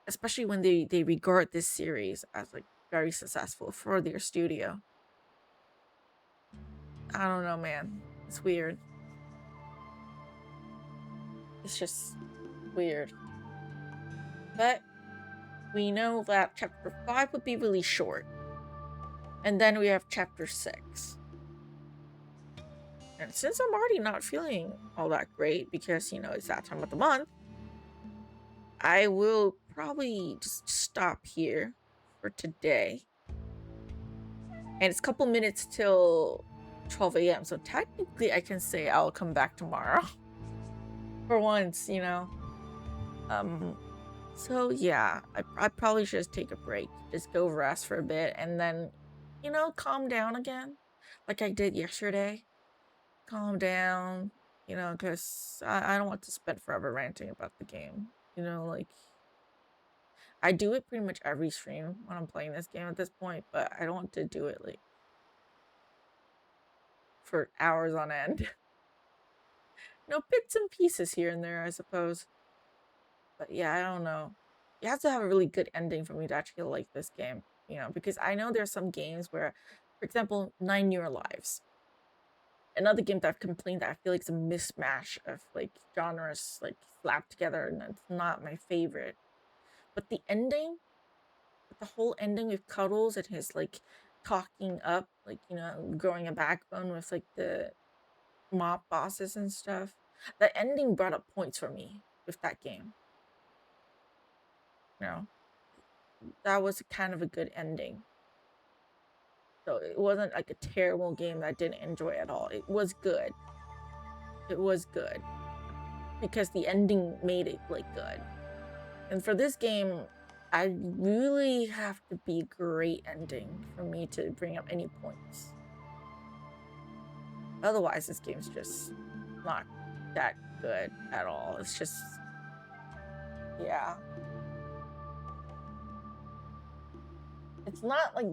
Especially when they regard this series as like very successful for their studio. I don't know, man. It's weird. It's just weird. But we know that chapter 5 would be really short. And then we have chapter 6. And since I'm already not feeling all that great because, you know, it's that time of the month, I will probably just stop here for today. And it's a couple minutes till 12 a.m. So technically I can say I'll come back tomorrow. For once, you know. So yeah, I probably should just take a break. Just go rest for a bit and then, you know, calm down again. Like I did yesterday. Calm down, you know, because I don't want to spend forever ranting about the game. You know, like, I do it pretty much every stream when I'm playing this game at this point, but I don't want to do it, like, for hours on end. You know, bits and pieces here and there, I suppose. But yeah, I don't know. You have to have a really good ending for me to actually like this game, you know, because I know there's some games where, for example, 9 Year Lives. Another game that I've complained that I feel like it's a mismatch of like genres like slapped together and it's not my favorite. But the ending, the whole ending with Cuddles and his like talking up, like, you know, growing a backbone with like the mob bosses and stuff. The ending brought up points for me with that game. You know, that was kind of a good ending. So it wasn't like a terrible game that I didn't enjoy at all. It was good. It was good. Because the ending made it like good. And for this game, I really have to be a great ending for me to bring up any points. Otherwise, this game's just not that good at all. It's just, yeah. It's not like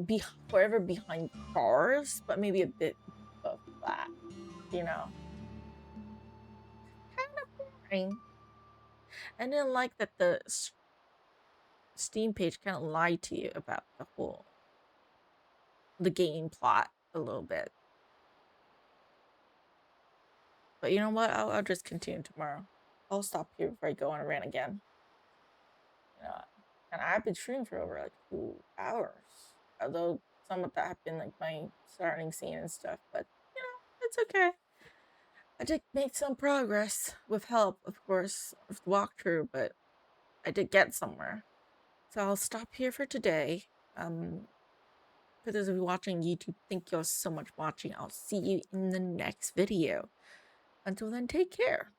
forever behind bars, but maybe a bit of that, you know? Kind of boring. I didn't like that the Steam page kind of lied to you about the game plot a little bit. But you know what? I'll just continue tomorrow. I'll stop here before I go on a rant again. You know, and I've been streaming for over like 2 hours. Although some of that have been like my starting scene and stuff, but you know, it's okay. I did make some progress with help, of course, with the walkthrough, but I did get somewhere. So I'll stop here for today. For those of you watching YouTube, thank you all so much for watching. I'll see you in the next video. Until then, take care.